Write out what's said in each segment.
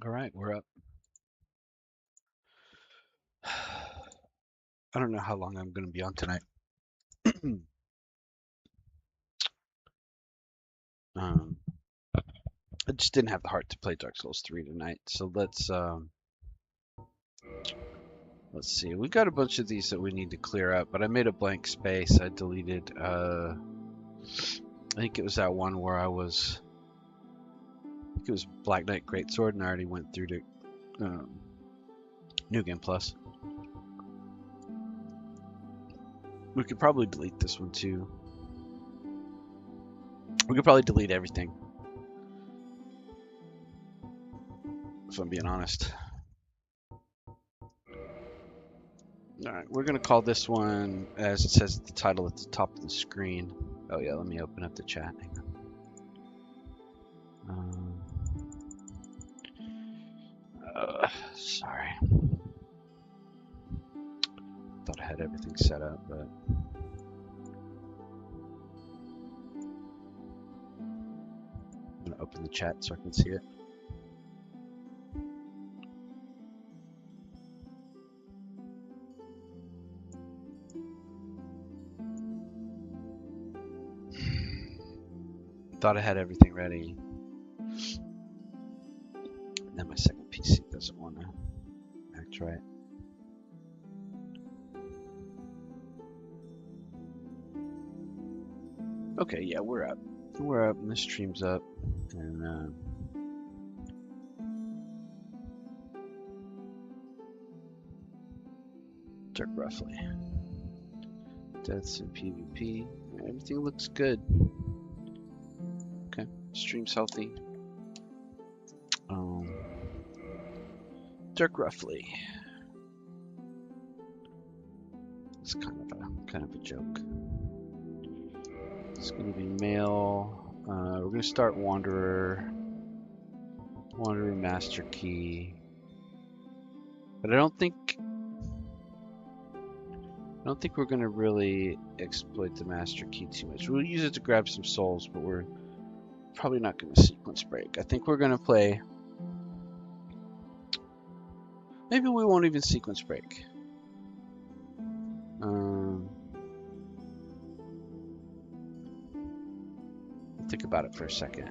All right, we're up. I don't know how long I'm going to be on tonight. um, I just didn't have the heart to play Dark Souls 3 tonight. So let's see. We got a bunch of these that we need to clear up, but I made a blank space. I deleted. I think it was that one where I was. I think it was Black Knight Greatsword, and I already went through to New Game Plus. We could probably delete this one too. We could probably delete everything, if I'm being honest. All right, we're going to call this one, as it says at the title at the top of the screen. Oh yeah, let me open up the chat. Hang on. Sorry. Thought I had everything set up, but I'm going to open the chat so I can see it. Thought I had everything ready. And then my second PC doesn't want to act right. Okay, yeah, we're up. We're up, and the stream's up. And Dirk roughly. Deaths in PvP. Everything looks good. Okay, stream's healthy. Dirk roughly. It's kind of a joke. It's gonna be male. We're gonna start Wanderer. Wanderer Master Key. But I don't think we're gonna really exploit the Master Key too much. We'll use it to grab some souls, but we're probably not gonna sequence break. I think we're gonna play. Maybe we won't even sequence break. Think about it for a second.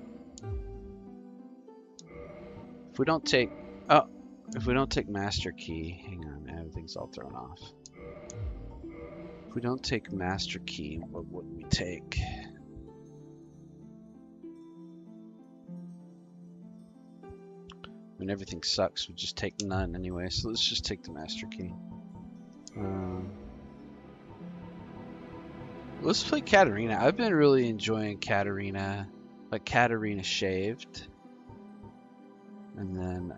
If we don't take Master Key, hang on, everything's all thrown off. If we don't take Master Key, what would we take? I mean, everything sucks. We just take none anyway, so let's just take the Master Key. Let's play Katarina. I've been really enjoying Katarina, like Katarina Shaved. And then,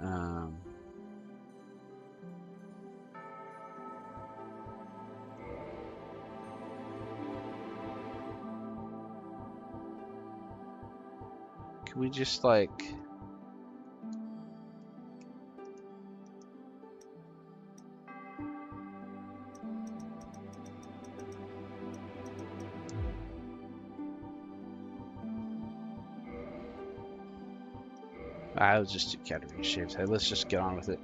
can we just like... I'll just do Katarina Shaved Head. Let's just get on with it.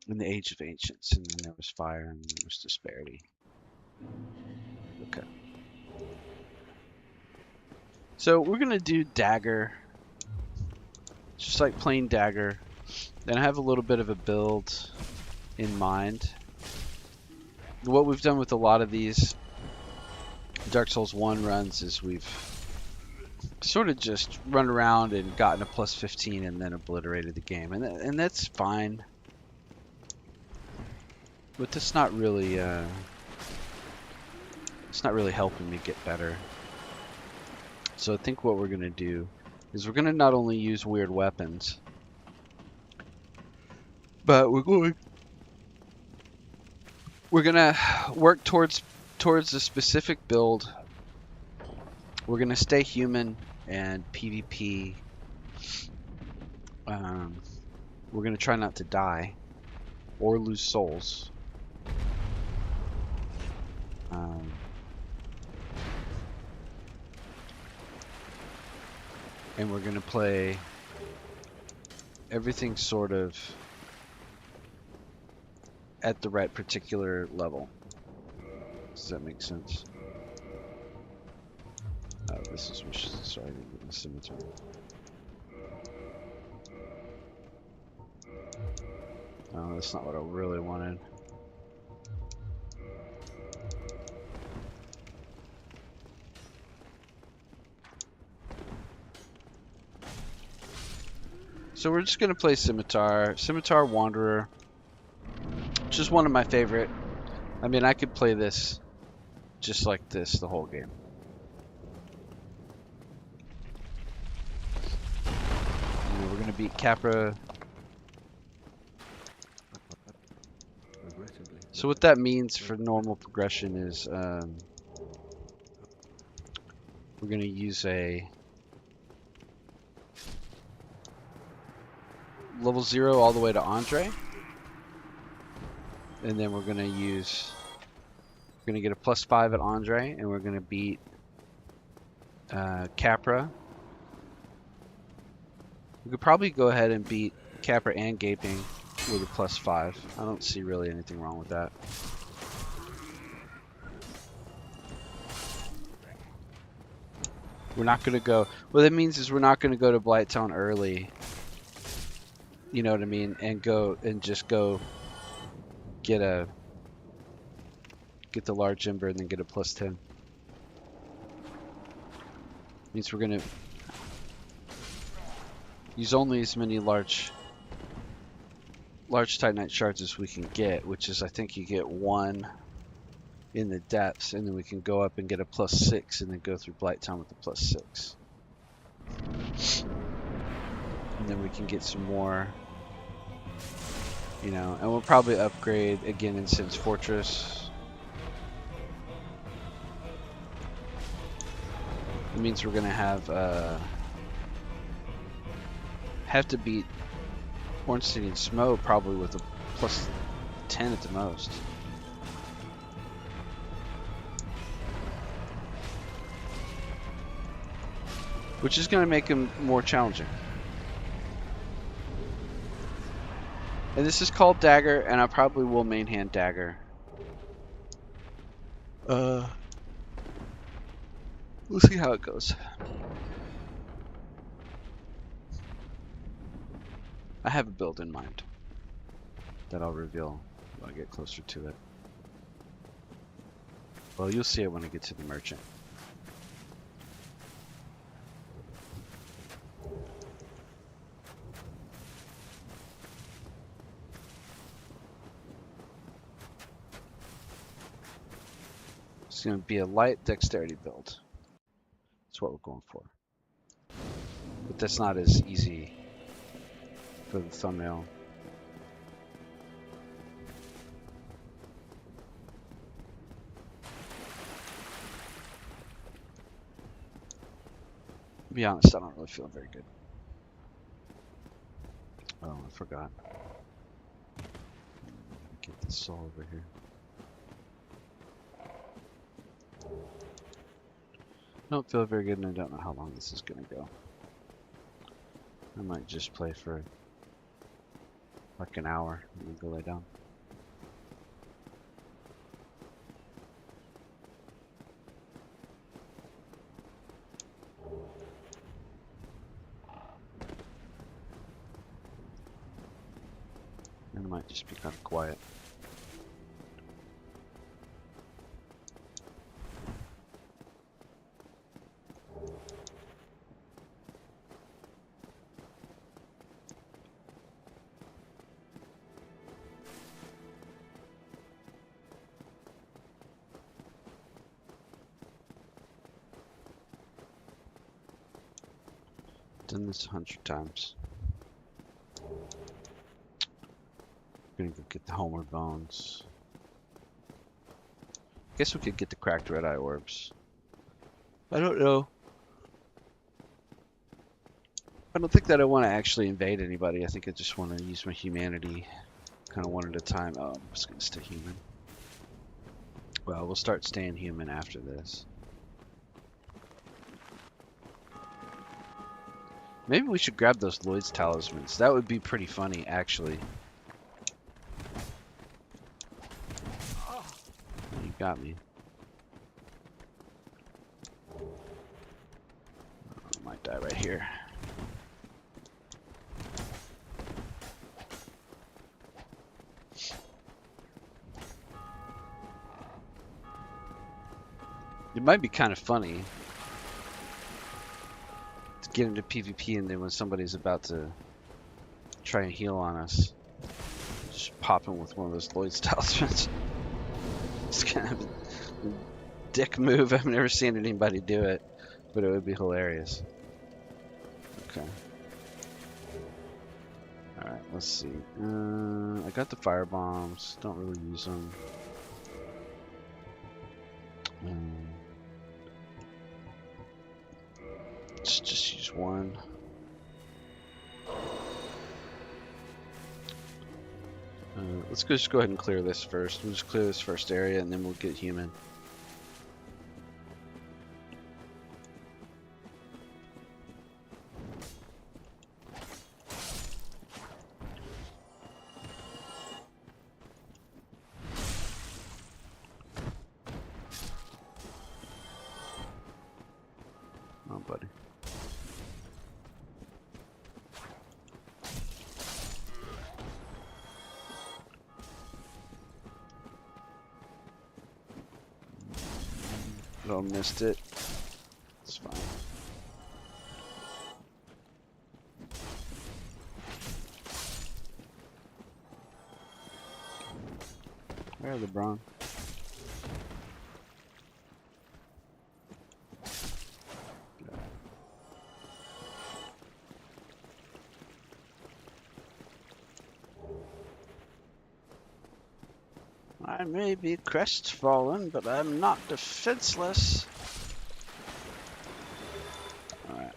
In the Age of Ancients, and then there was Fire, and then there was Disparity. Okay. So we're gonna do Dagger. Just like plain Dagger. Then I have a little bit of a build in mind. What we've done with a lot of these Dark Souls 1 runs is we've sort of just run around and gotten a plus 15 and then obliterated the game, and that's fine. But that's not really it's not really helping me get better. So I think what we're gonna do is we're gonna not only use weird weapons, but we're gonna work towards a specific build. We're gonna stay human and PvP. We're gonna try not to die or lose souls. And we're gonna play everything's sort of at the right particular level. Does that make sense? Oh, this is which. Sorry, I didn't get the cemetery. Oh, that's not what I really wanted. So we're just gonna play Scimitar, Scimitar Wanderer, which is one of my favorite. I mean, I could play this just like this the whole game. You know, we're gonna beat Capra. So what that means for normal progression is we're gonna use a level 0 all the way to Andre, and then we're gonna get a +5 at Andre, and we're gonna beat Capra. We could probably go ahead and beat Capra and Gaping with a +5. I don't see really anything wrong with that. We're not gonna go. What that means is we're not gonna go to Blighttown early. You know what I mean? And just go get the large ember and then get a +10. Means we're gonna use only as many large Titanite shards as we can get, which is I think you get 1 in the depths, and then we can go up and get a +6 and then go through Blighttown with the +6. And then we can get some more, you know, and we'll probably upgrade again in Sin's Fortress. It means we're gonna have to beat Orange City and Smoke probably with a +10 at the most. Which is going to make him more challenging. And this is called Dagger, and I probably will main hand Dagger. We'll see how it goes. I have a build in mind that I'll reveal when I get closer to it. Well, you'll see it when I get to the merchant. It's going to be a light dexterity build. That's what we're going for. But that's not as easy for the thumbnail. To be honest, I don't really feel very good. Oh, I forgot. Get this soul over here. Don't feel very good, and I don't know how long this is going to go. I might just play for like an hour and then go lay down. And I might just be kind of quiet. Done this 100 times. Gonna go get the homeward bones. Guess we could get the cracked red eye orbs. I don't know. I don't think that I want to actually invade anybody. I think I just want to use my humanity kind of one at a time. Oh, I'm just gonna stay human. Well, we'll start staying human after this. Maybe we should grab those Lloyd's talismans. That would be pretty funny, actually. You got me. I might die right here. It might be kind of funny to get into PvP and then when somebody's about to try and heal on us, just pop in with one of those Lloyd's talismans. It's kind of a dick move. I've never seen anybody do it, but it would be hilarious. Okay. Alright, let's see. I got the fire bombs. Don't really use them. Let's just use one. Let's just go ahead and clear this first. We'll just clear this first area and then we'll get human. Oh, buddy. Oh, missed it. It's fine. Where are the Brawn? I may be crestfallen, but I'm not defenseless. Alright.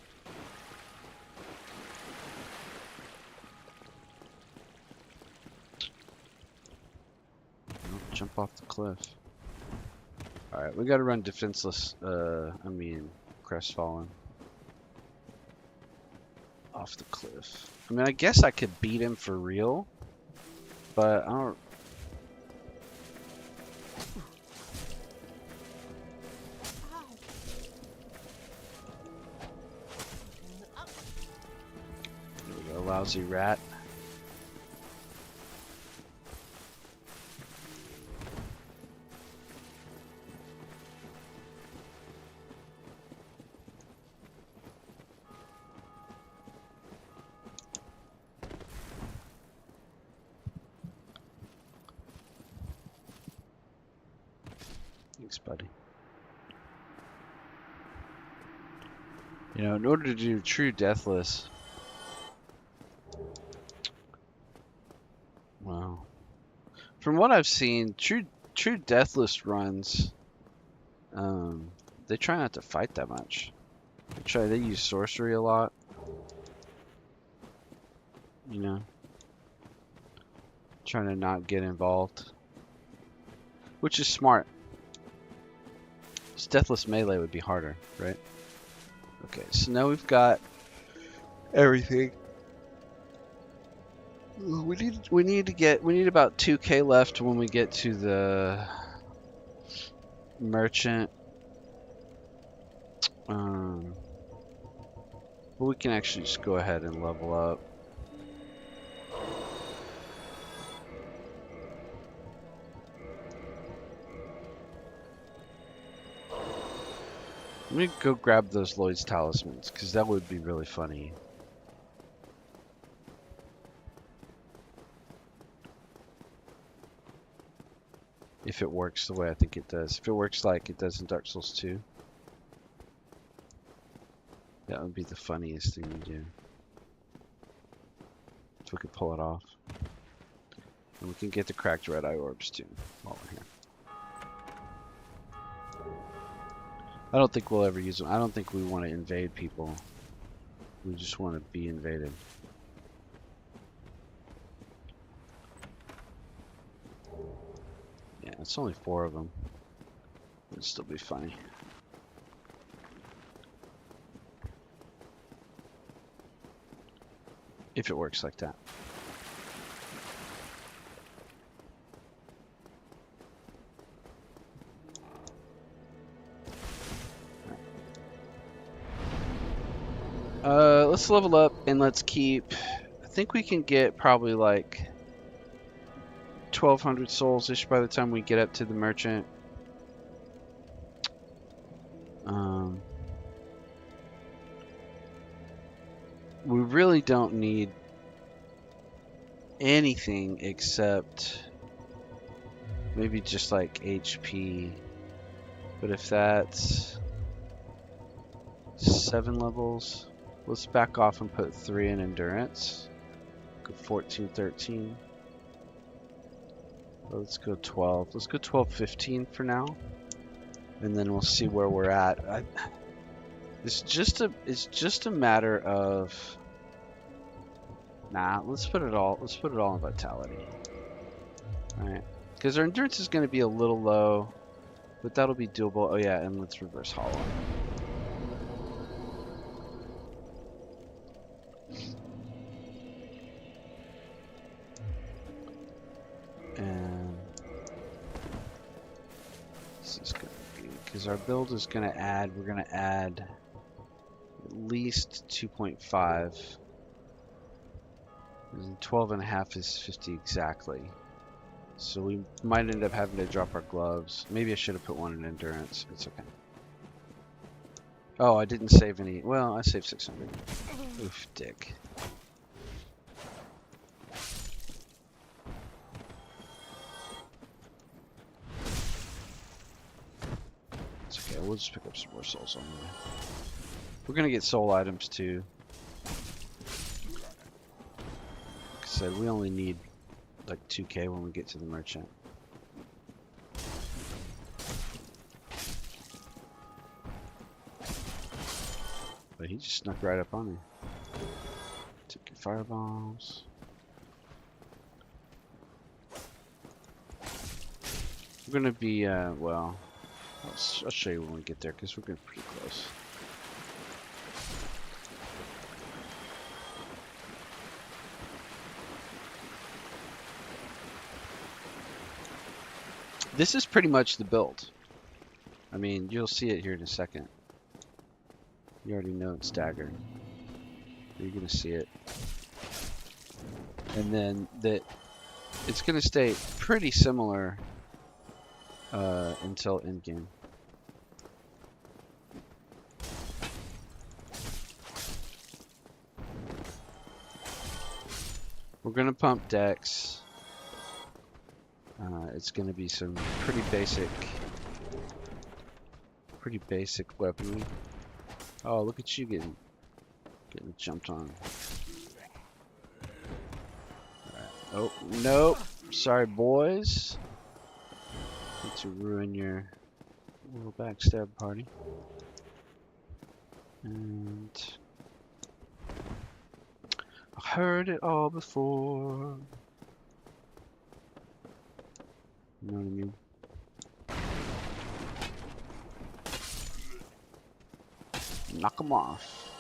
Don't jump off the cliff. Alright, we gotta run defenseless, crestfallen. Off the cliff. I mean, I guess I could beat him for real, but I don't... Lousy rat. Thanks, buddy. You know, in order to do true deathless, wow. From what I've seen, true deathless runs, they try not to fight that much. They use sorcery a lot. You know, trying to not get involved, which is smart. Deathless melee would be harder, right? Okay, so now we've got everything. We need about 2k left when we get to the merchant. But we can actually just go ahead and level up. Let me go grab those Lloyd's talismans, because that would be really funny. If it works the way I think it does. If it works like it does in Dark Souls 2. That would be the funniest thing to do. If we could pull it off. And we can get the cracked red eye orbs too, while we're here. I don't think we'll ever use them. I don't think we want to invade people. We just want to be invaded. Yeah, it's only 4 of them. It'd still be funny. if it works like that. Let's level up and let's keep. I think we can get probably like 1,200 souls ish by the time we get up to the merchant. We really don't need anything except maybe just like HP. But if that's 7 levels, let's back off and put 3 in endurance. Go 14, 13. Let's go 12. Let's go 12, 15 for now, and then we'll see where we're at. It's just a matter of. Nah, let's put it all in vitality. All right, because our endurance is going to be a little low, but that'll be doable. Oh yeah, and let's reverse hollow. And this is going to be, because our build is going to add, we're going to add at least 2.5. And 12.5 is 50 exactly. So we might end up having to drop our gloves. Maybe I should have put 1 in endurance. It's okay. Oh, I didn't save any. Well, I saved 600. Oof, dick. It's okay. We'll just pick up some more souls on the way. We're gonna get soul items too. Like I said, we only need like 2k when we get to the merchant. But he just snuck right up on me. Took your firebombs. We're gonna be, well, I'll show you when we get there because we're getting pretty close. This is pretty much the build. I mean, you'll see it here in a second. You already know it's Dagger. You're gonna see it. And then it's gonna stay pretty similar until endgame. We're gonna pump decks. It's gonna be some pretty basic weaponry. Oh, look at you getting jumped on. Alright. Oh, nope. Sorry, boys. Need to ruin your little backstab party. And I've heard it all before. You know what I mean? Knock them off.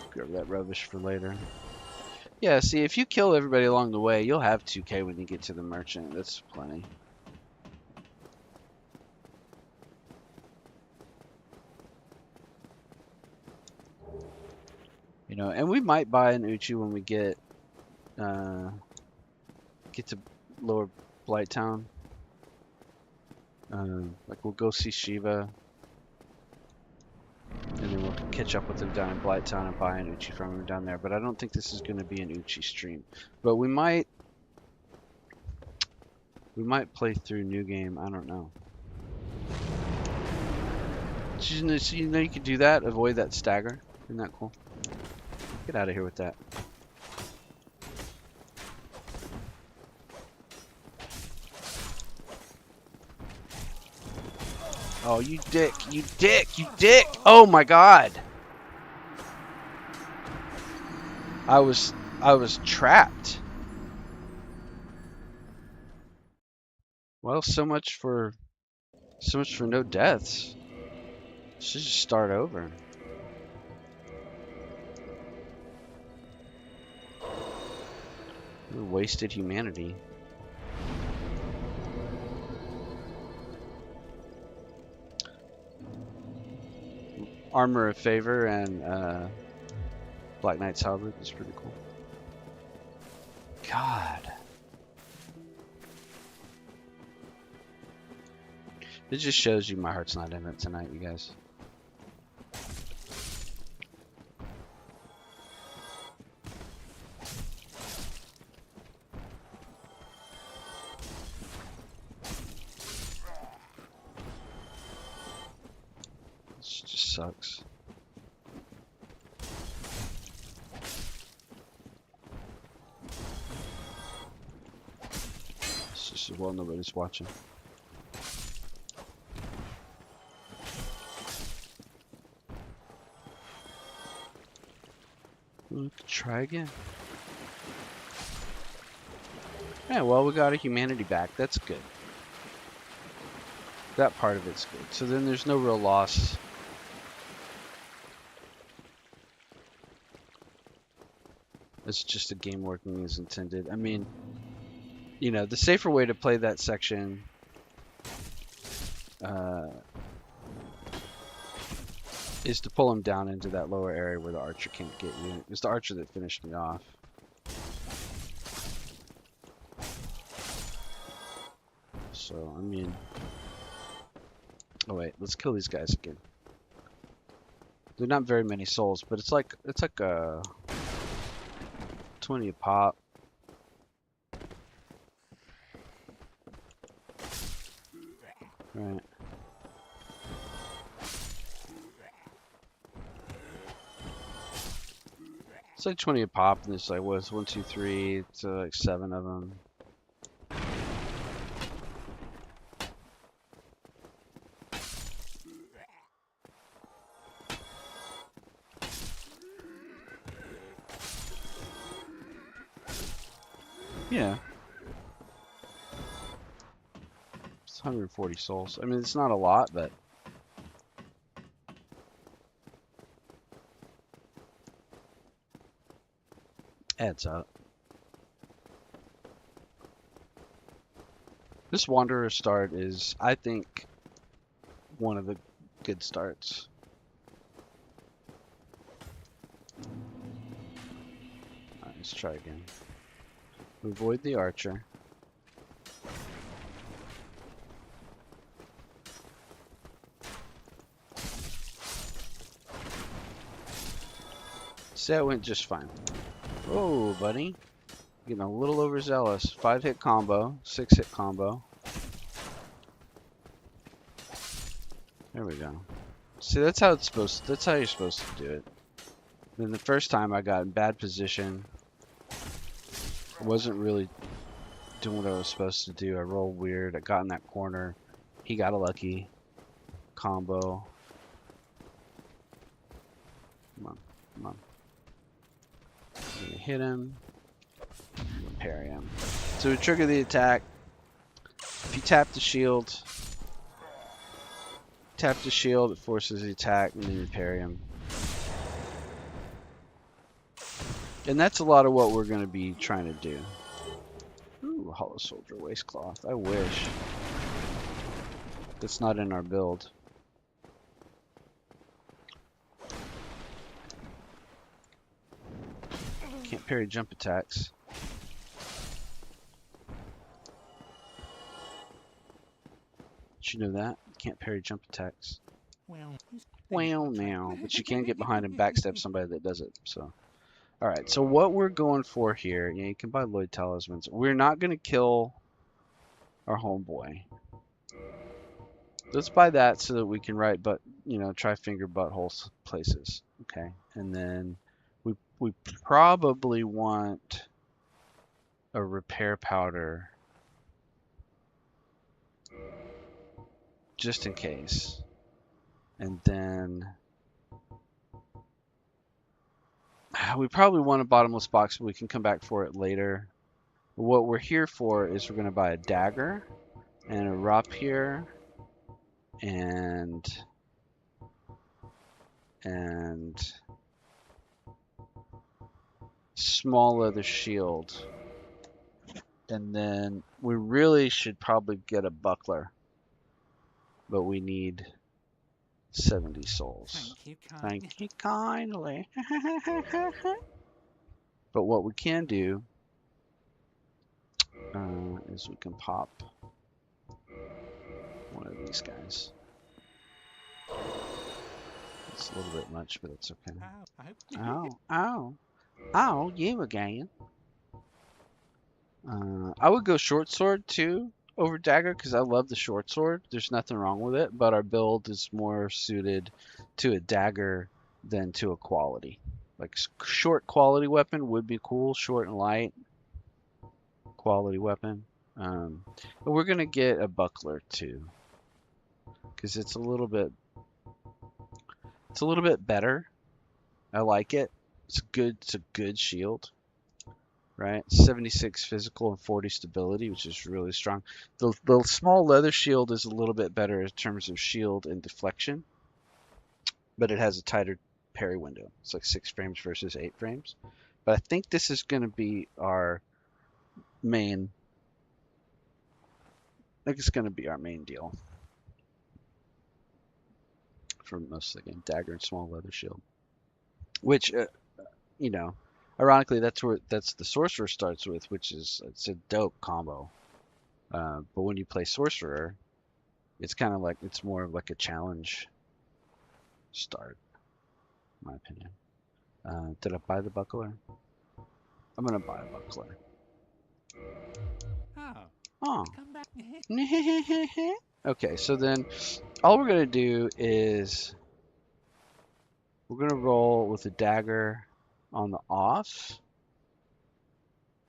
Grab that rubbish for later. Yeah, see, if you kill everybody along the way, you'll have 2k when you get to the merchant. That's plenty. You know, and we might buy an Uchi when we get to Lower Blight Town. Like we'll go see Shiva, and then we'll catch up with him down in Blight Town and buy an Uchi from him down there. But I don't think this is going to be an Uchi stream. But we might play through New Game. I don't know. So you know you could do that. Avoid that stagger. Isn't that cool? Get out of here with that. Oh, you dick, you dick, you dick! Oh my god! I was trapped. Well, so much for no deaths. Should just start over. Wasted humanity. Armor of Favor and Black Knight's Halberd is pretty cool. God. It just shows you my heart's not in it tonight, you guys. This just sucks. It's just as well nobody's watching. Try again. Yeah, well, we got a humanity back. That's good. That part of it's good. So then there's no real loss. It's just a game working as intended. I mean, you know, the safer way to play that section is to pull him down into that lower area where the archer can't get you. It was the archer that finished me off. So, I mean... Oh wait, let's kill these guys again. They're not very many souls, but it's like 20 a pop. Right. It's like 20 a pop, and it's like, what, it's 1, 2, 3, it's like 7 of them. Yeah. It's 140 souls. I mean, it's not a lot, but... adds up. This Wanderer start is, I think, one of the good starts. Alright, let's try again. Avoid the archer. See, that went just fine. Whoa, buddy. Getting a little overzealous. 5-hit combo, 6-hit combo. There we go. See, that's how it's supposed. That's how you're supposed to do it. Then the first time I got in bad position, I wasn't really doing what I was supposed to do. I rolled weird. I got in that corner. He got a lucky combo. Come on, come on. I'm gonna hit him. Parry him. So we trigger the attack. If you tap the shield, it forces the attack, and then you parry him. And that's a lot of what we're going to be trying to do. Ooh, Hollow Soldier Waistcloth. I wish. That's not in our build. Can't parry jump attacks. Did you know that? Can't parry jump attacks. Well, now. But you can get behind and backstab somebody that does it. So, alright, so what we're going for here, yeah, you can buy Lloyd Talismans. We're not going to kill our homeboy. Let's buy that so that we can write, but, you know, try finger butthole places. Okay, and then we probably want a repair powder just in case. And then we probably want a bottomless box, but we can come back for it later. What we're here for is we're going to buy a dagger and a rapier and small leather shield. And then we really should probably get a buckler, but we need 70 souls. Thank you kindly. Thank you kindly. But what we can do is we can pop one of these guys. It's a little bit much, but it's okay. Oh, I hope. Oh, you again. I would go short sword too over dagger because I love the short sword. There's nothing wrong with it, but our build is more suited to a dagger than to a quality. Like short quality weapon would be cool, short and light quality weapon. But we're gonna get a buckler too because it's a little bit better. I like it. It's good. It's a good shield. Right? 76 physical and 40 stability, which is really strong. The small leather shield is a little bit better in terms of shield and deflection, but it has a tighter parry window. It's like 6 frames versus 8 frames. But I think this is going to be our main. I think it's going to be our main deal for most of the game. Dagger and small leather shield, which you know, ironically, that's the sorcerer starts with, which is it's a dope combo. But when you play sorcerer, it's kind of like it's more of like a challenge start, in my opinion. Did I buy the buckler? I'm gonna buy a buckler. Oh, Oh. come back. Okay, so then all we're gonna do is we're gonna roll with a dagger on the off.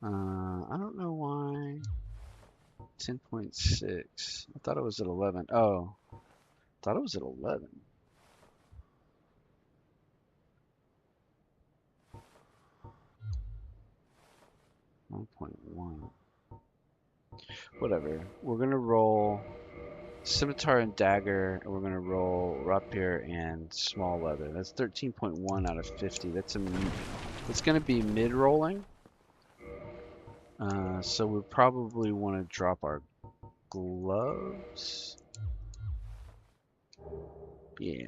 I don't know why. 10.6. I thought it was at 11. Oh, I thought it was at 11. 1.1. Whatever. We're gonna roll scimitar and dagger, and we're gonna roll rapier and small leather. That's 13.1 out of 50. It's gonna be mid rolling. So we probably want to drop our gloves. Yeah.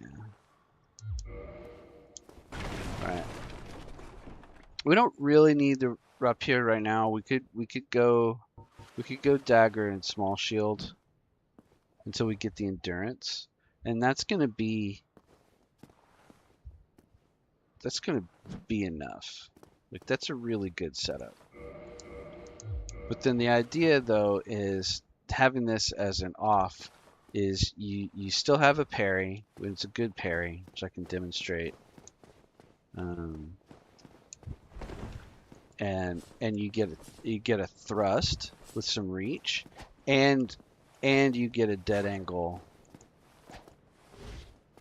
Right. We don't really need the rapier right now. We could go dagger and small shield until we get the endurance, and that's gonna be enough. Like that's a really good setup. But then the idea though is having this as an off is you still have a parry, but it's a good parry, which I can demonstrate. Um, and you get a thrust with some reach, and you get a dead angle.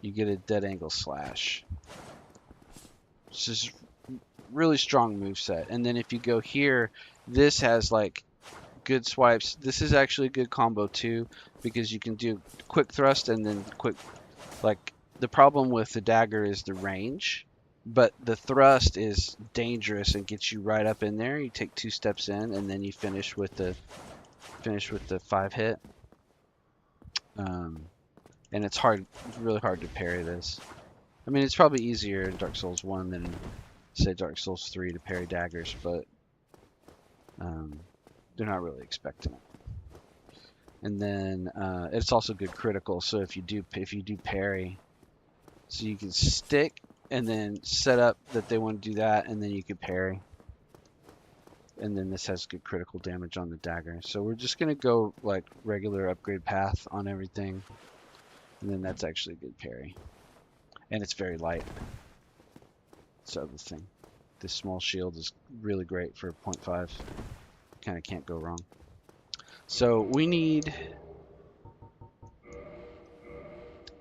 You get a dead angle slash. It's just really strong move set. And then if you go here, this has like good swipes. This is actually a good combo too because you can do quick thrust and then quick like the problem with the dagger is the range, but the thrust is dangerous and gets you right up in there. You take 2 steps in and then you finish with the 5 hit. And it's really hard to parry this. I mean, it's probably easier in Dark Souls 1 than say Dark Souls 3 to parry daggers, but they're not really expecting it. And then it's also good critical. So if you do parry, so you can stick and then set up that they want to do that, and then you can parry. And then this has good critical damage on the dagger. So we're just gonna go like regular upgrade path on everything, and then that's actually a good parry, and it's very light. So the thing, this small shield is really great for 0.5. Kind of can't go wrong. So we need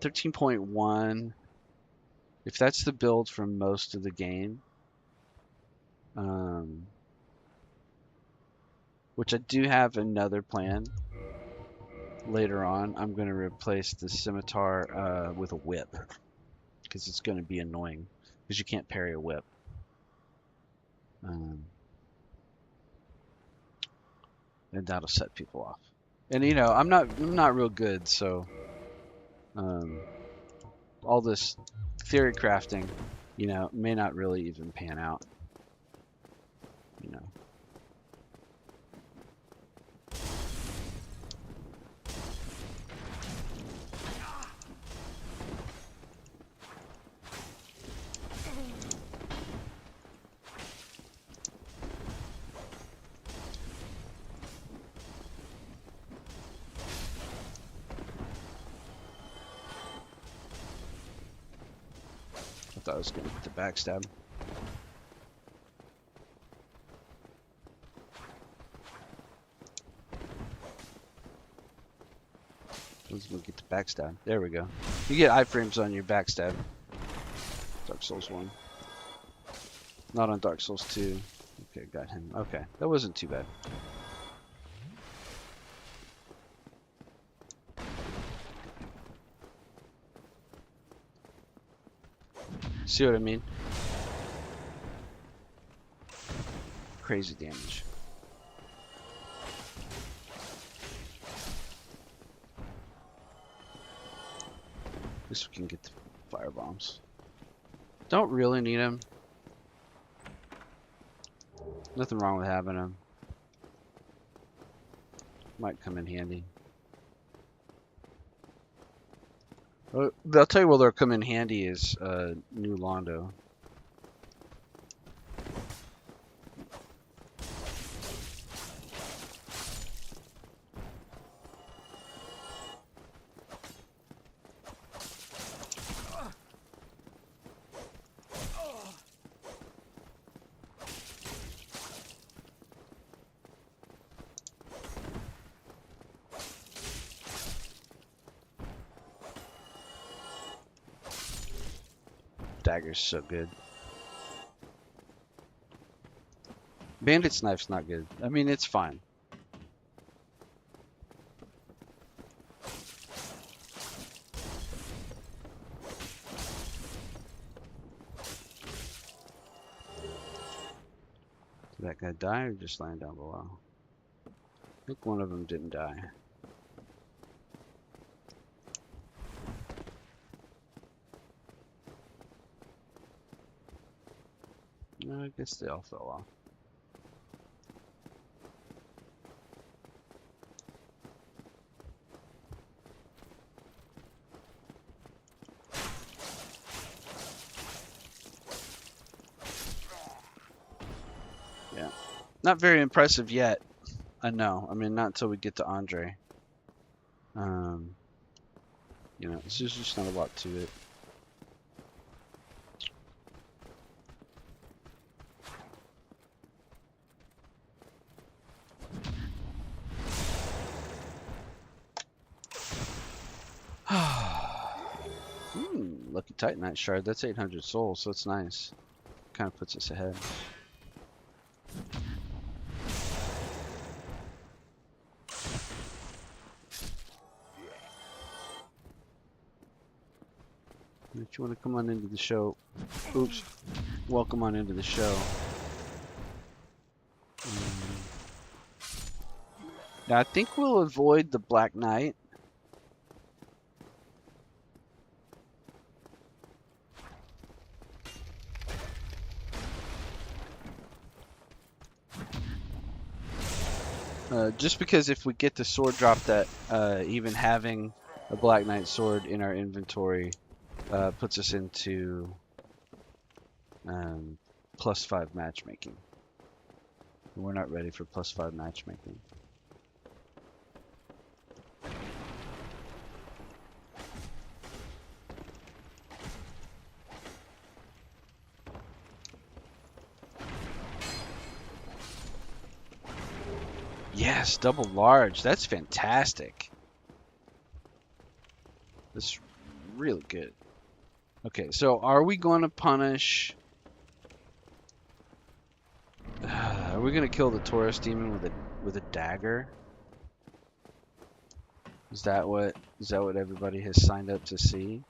13.1. If that's the build for most of the game, which I do have another plan later on, I'm going to replace the scimitar with a whip because it's going to be annoying because you can't parry a whip. and that'll set people off. And you know, I'm not real good, so all this theory crafting, you know, may not really even pan out. You know. I thought I was gonna get the backstab. I was gonna get the backstab. There we go. You get iframes on your backstab. Dark Souls 1. Not on Dark Souls 2. Okay, got him. Okay, that wasn't too bad. See what I mean? Crazy damage. At least we can get the fire bombs. Don't really need them. Nothing wrong with having them. Might come in handy. I'll tell you where they'll come in handy is New Londo. Dagger's so good. Bandit's knife's not good. I mean, it's fine. Did that guy die or just land down below? I think one of them didn't die. No, I guess they all fell off. Yeah. Not very impressive yet. I know. I mean, not until we get to Andre. You know, it's just not a lot to it. Lucky Titanite shard. That's 800 souls, so it's nice. Kind of puts us ahead. If you want to come on into the show, oops, welcome on into the show. Now I think we'll avoid the Black Knight. Just because if we get the sword drop that even having a Black Knight sword in our inventory puts us into +5 matchmaking. We're not ready for +5 matchmaking. Yes, double large. That's fantastic. That's really good. Okay, so are we going to punish... are we going to kill the Taurus demon with a dagger? Is that what everybody has signed up to see?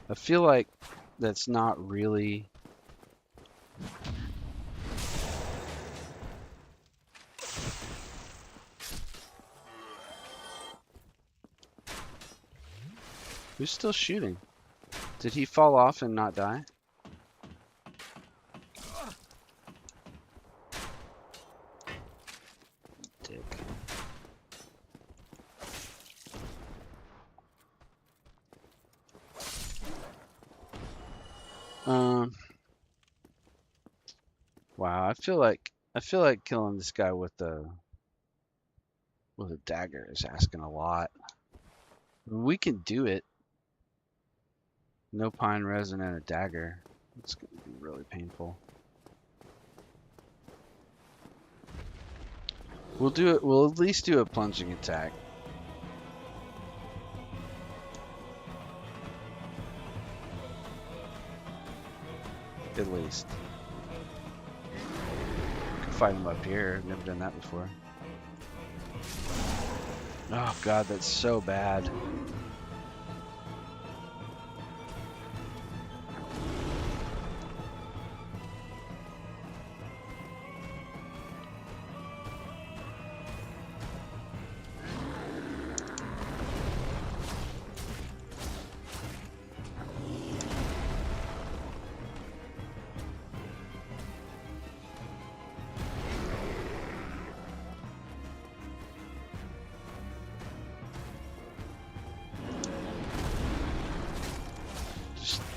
I feel like that's not really... Who's still shooting? Did he fall off and not die? Dick. Wow, I feel like killing this guy with a dagger is asking a lot. We can do it. No pine resin and a dagger. It's gonna be really painful. We'll do it. We'll at least do a plunging attack. At least. Could fight him up here. Never done that before. Oh god, that's so bad.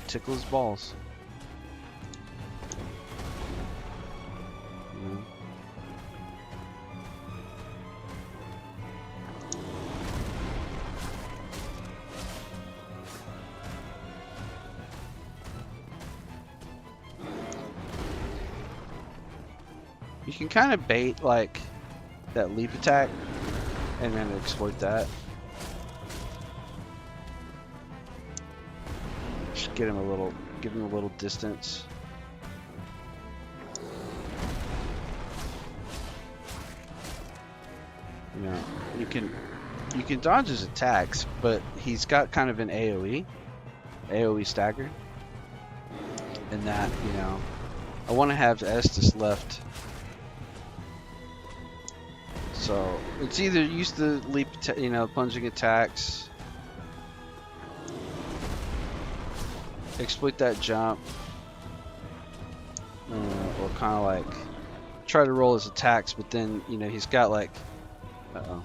Tickle his balls. You can kind of bait like that leap attack and then exploit that. Just give him a little distance. You know, you can dodge his attacks, but he's got kind of an AoE stagger, and that, you know, I want to have Estus left. So it's either use the leap, you know, plunging attacks, exploit that jump, or kind of like try to roll his attacks, but then, you know, he's got like, uh-oh.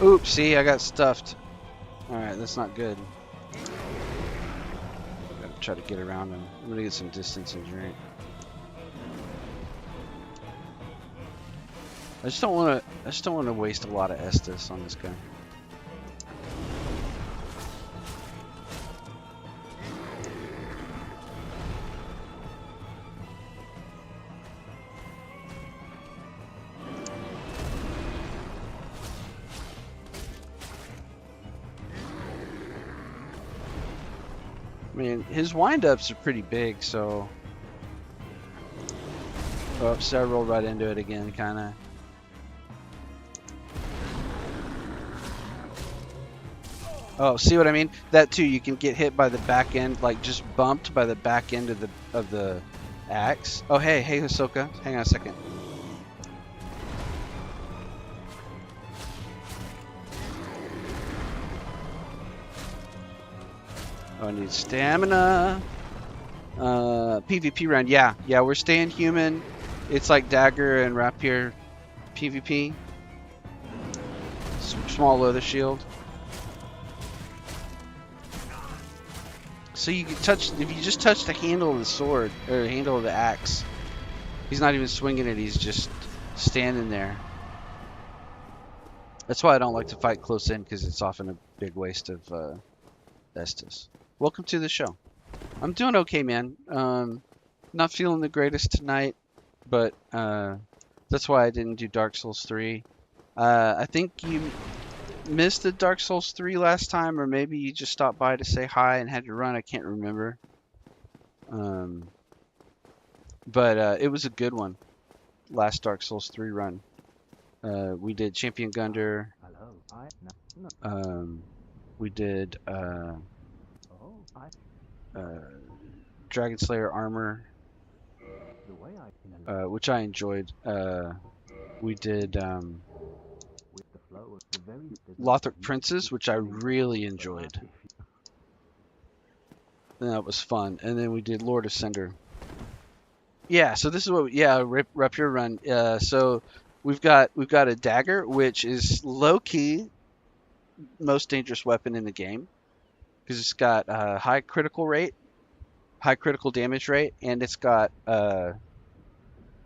Oops, see, I got stuffed. Alright, that's not good. Gotta try to get around him. I'm gonna get some distance and drink. I just don't want to waste a lot of Estus on this guy. I mean, his wind-ups are pretty big, so... Oh, so I rolled right into it again, kinda. Oh, see what I mean? That too, you can get hit by the back end, like just bumped by the back end of the axe. Oh, hey, Hisoka, hang on a second. Oh, I need stamina. PvP round, yeah, we're staying human. It's like Dagger and Rapier PvP. Small leather shield. So you can touch, if you just touch the handle of the sword, or the handle of the axe, he's not even swinging it, he's just standing there. That's why I don't like to fight close in, because it's often a big waste of Estus. Welcome to the show. I'm doing okay, man. Not feeling the greatest tonight, but that's why I didn't do Dark Souls 3. I think you missed the Dark Souls 3 last time, or maybe you just stopped by to say hi and had to run. I can't remember. But it was a good one. Last Dark Souls 3 run. We did Champion Gunder. We did Dragon Slayer Armor, which I enjoyed. We did Lothric Princes, which I really enjoyed. And that was fun. And then we did Lord of Cinder. Yeah, so this is what Rapier run. So we've got a dagger, which is low key most dangerous weapon in the game because it's got high critical rate, high critical damage rate, and it's got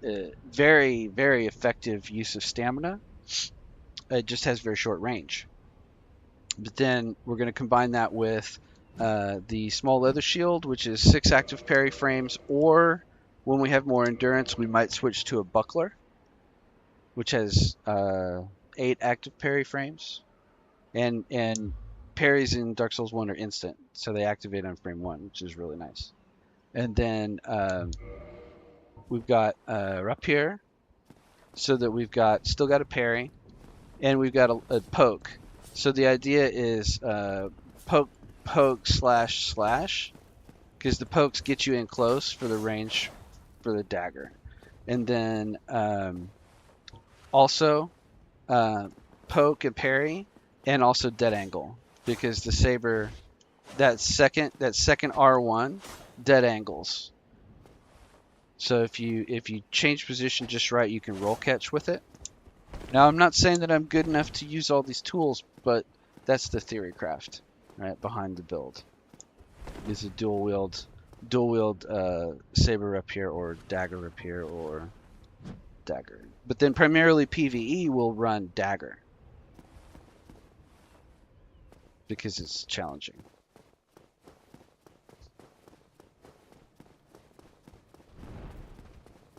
very, very effective use of stamina. It just has very short range. But then we're going to combine that with the small leather shield, which is 6 active parry frames, or when we have more endurance, we might switch to a buckler, which has 8 active parry frames. And parries in Dark Souls 1 are instant, so they activate on frame 1, which is really nice. And then we've got Rapier, so that we've still got a parry, and we've got a poke. So the idea is poke slash, because the pokes get you in close for the range for the dagger. And then also poke and parry, and also dead angle, because the saber, that second R1 dead angles. So if you change position just right, you can roll catch with it. Now I'm not saying that I'm good enough to use all these tools, but that's the theory craft, right, behind the build. Is a dual wield saber rapier or dagger rapier or dagger. But then primarily PvE will run dagger because it's challenging.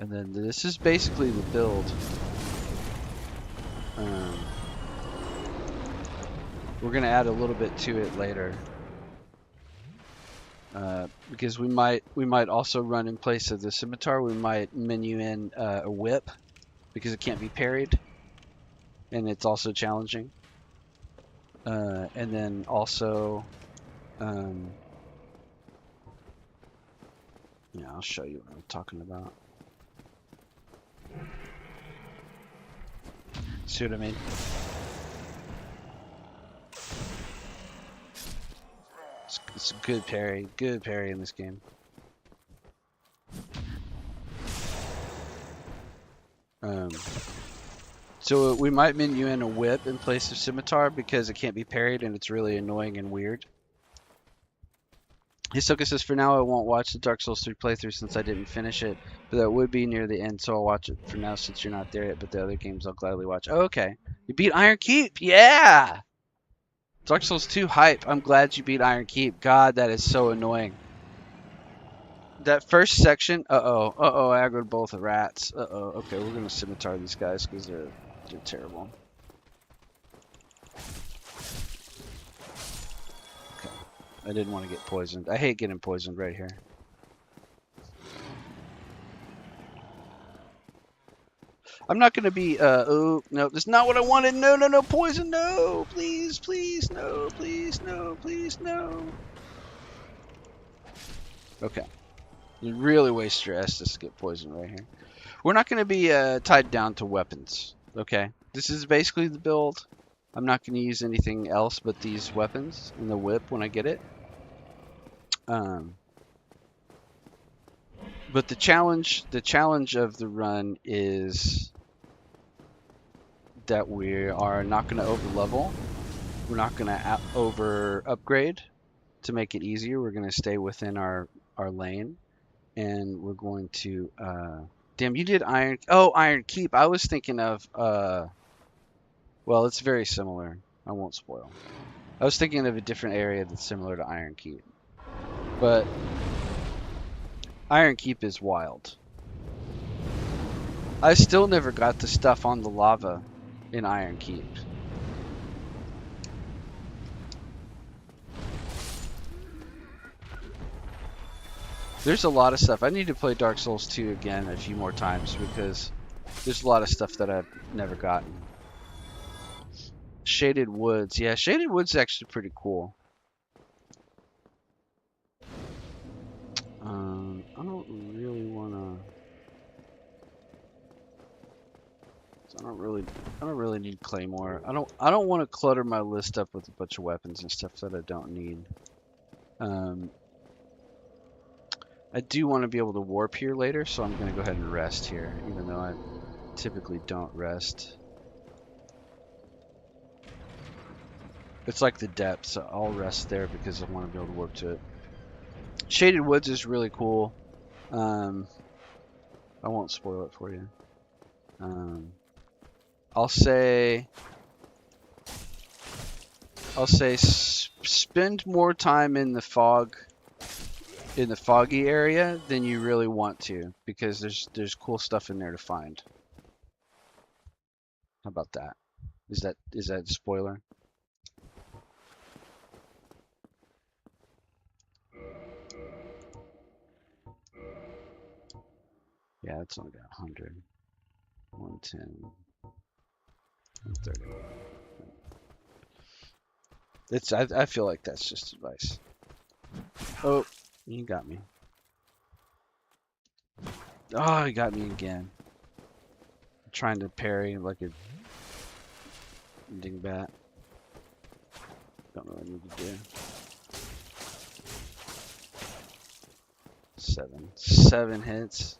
And then this is basically the build. We're gonna add a little bit to it later, because we might also run in place of the scimitar. We might menu in a whip because it can't be parried, and it's also challenging. And then also, yeah, I'll show you what I'm talking about. See what I mean? It's a good parry in this game. So we might menu in a whip in place of scimitar because it can't be parried and it's really annoying and weird. Hisoka says, for now I won't watch the Dark Souls 3 playthrough since I didn't finish it, but that would be near the end, so I'll watch it for now since you're not there yet, but the other games I'll gladly watch. Oh, okay. You beat Iron Keep! Yeah! Dark Souls 2 hype. I'm glad you beat Iron Keep. God, that is so annoying. That first section, I aggroed both the rats. Okay, we're gonna scimitar these guys because they're terrible. Okay, I didn't want to get poisoned. I hate getting poisoned right here. I'm not gonna be, oh, no, that's not what I wanted. No, poison, no, please, no, please, no. Okay. You really waste your Estus to get poisoned right here. We're not gonna be tied down to weapons, okay? This is basically the build. I'm not gonna use anything else but these weapons and the whip when I get it. But the challenge of the run is that we are not going to over level. We're not going to over upgrade to make it easier. We're going to stay within our lane, and we're going to damn, you did Iron Keep. I was thinking of well, it's very similar. I won't spoil. I was thinking of a different area that's similar to Iron Keep, but Iron Keep is wild. I still never got the stuff on the lava in Iron Keep. There's a lot of stuff. I need to play Dark Souls 2 again a few more times because there's a lot of stuff that I've never gotten. Shaded Woods. Yeah, Shaded Woods is actually pretty cool. I don't really wanna. I don't really need Claymore. I don't want to clutter my list up with a bunch of weapons and stuff that I don't need. I do want to be able to warp here later, so I'm gonna go ahead and rest here, even though I typically don't rest. It's like the depths, so I'll rest there because I want to be able to warp to it. Shaded Woods is really cool. I won't spoil it for you. I'll say spend more time in the foggy area than you really want to, because there's cool stuff in there to find. How about that? Is that a spoiler? Yeah, it's only got 100, 110, 130. I feel like that's just advice. Oh, you got me. Oh, he got me again. I'm trying to parry like a dingbat. Don't know what I need to do. 7 hits.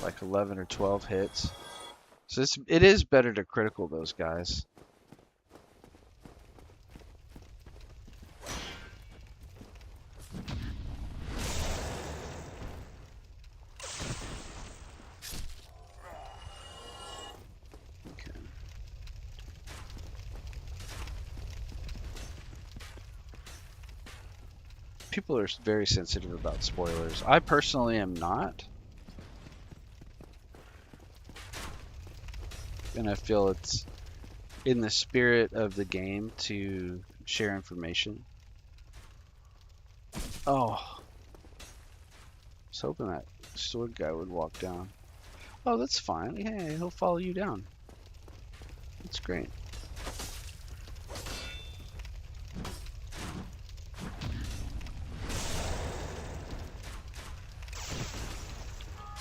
Like 11 or 12 hits. So it is better to critical those guys. Okay. People are very sensitive about spoilers. I personally am not. And I feel it's in the spirit of the game to share information. Oh. I was hoping that sword guy would walk down. Oh, that's fine. Hey, he'll follow you down. That's great.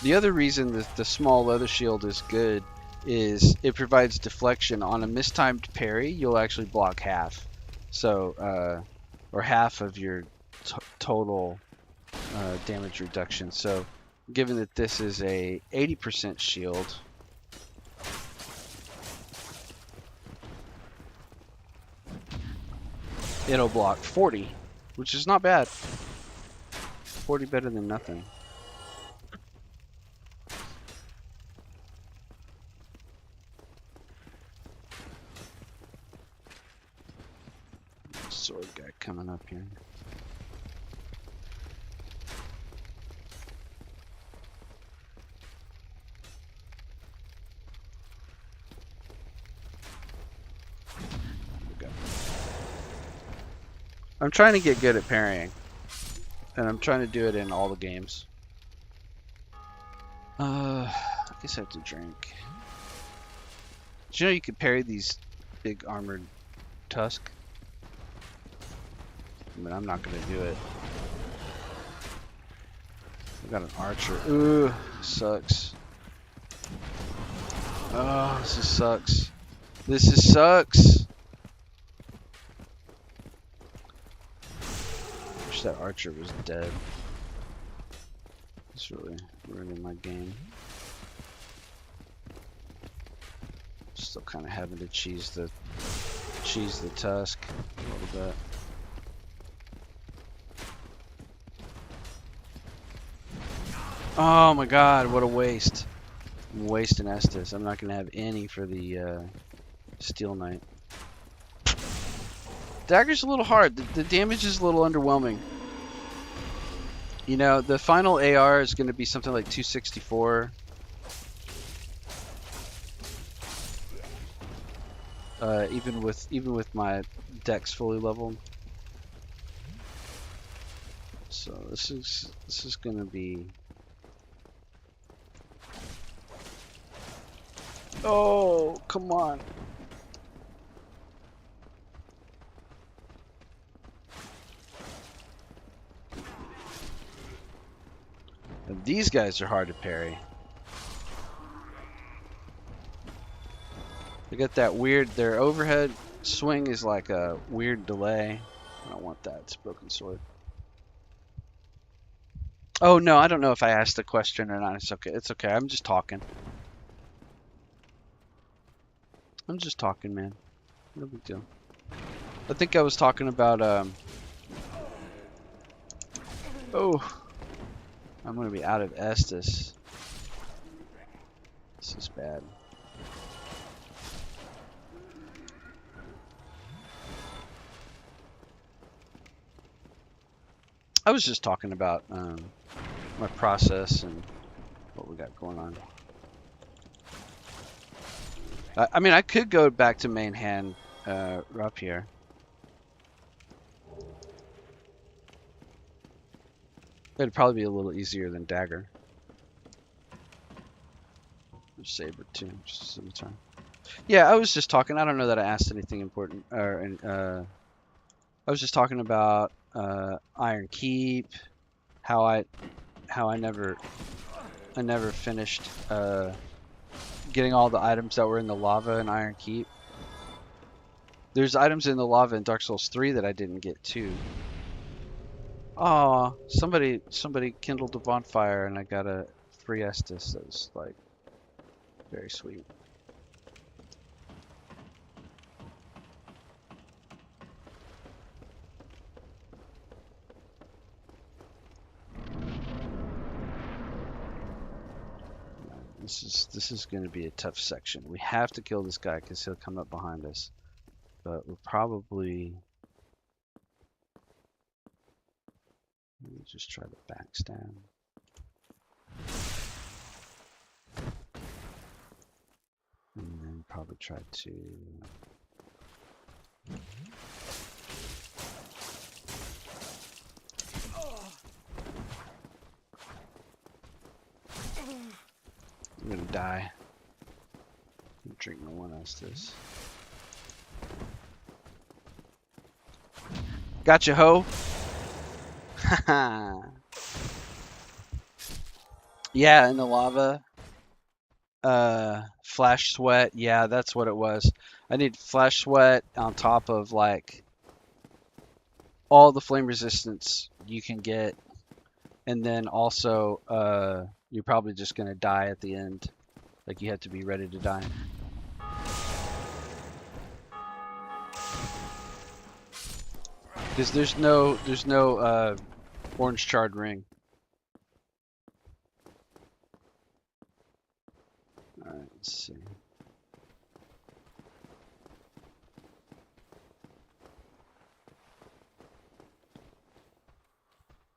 The other reason that the small leather shield is good is it provides deflection. On a mistimed parry, you'll actually block half. So, or half of your total damage reduction. So, given that this is a 80% shield, it'll block 40, which is not bad. 40 better than nothing. Sword guy coming up here. I'm trying to get good at parrying, and I'm trying to do it in all the games. I guess I have to drink. Did you know you could parry these big armored tusk? I mean, I'm not gonna do it. I got an archer. Ooh, sucks. Oh, this sucks. This sucks. Wish that archer was dead. It's really ruining my game. Still kind of having to cheese the tusk a little bit. Oh my god, what a waste. I'm wasting Estus. I'm not going to have any for the Steel Knight. Dagger's a little hard. The damage is a little underwhelming. You know, the final AR is going to be something like 264. Even with my dex fully leveled. So this is going to be Oh, come on. And these guys are hard to parry. They got that weird, their overhead swing is like a weird delay. I don't want that, it's a broken sword. Oh no, I don't know if I asked the question or not. It's okay, I'm just talking. I'm just talking, man. No big deal. I think I was talking about, oh, I'm gonna be out of Estus. This is bad. I was just talking about my process and what we got going on. I mean, I could go back to main hand up here. It'd probably be a little easier than Dagger. Or Saber too, just at the time. Yeah, I was just talking. I don't know that I asked anything important. I was just talking about Iron Keep, how I never finished getting all the items that were in the lava in Iron Keep. There's items in the lava in Dark Souls 3 that I didn't get too. Aw, somebody kindled a bonfire and I got a free Estus. That was like very sweet. This is going to be a tough section. We have to kill this guy because he'll come up behind us. But we'll probably just try to backstab. And then probably try to... I'm gonna die. I'm drinking one Estus. Gotcha, ho! Haha. Yeah, in the lava. Flash sweat. Yeah, that's what it was. I need flash sweat on top of like all the flame resistance you can get, and then also you're probably just gonna die at the end. Like you have to be ready to die. Because there's no orange charred ring. Alright, let's see.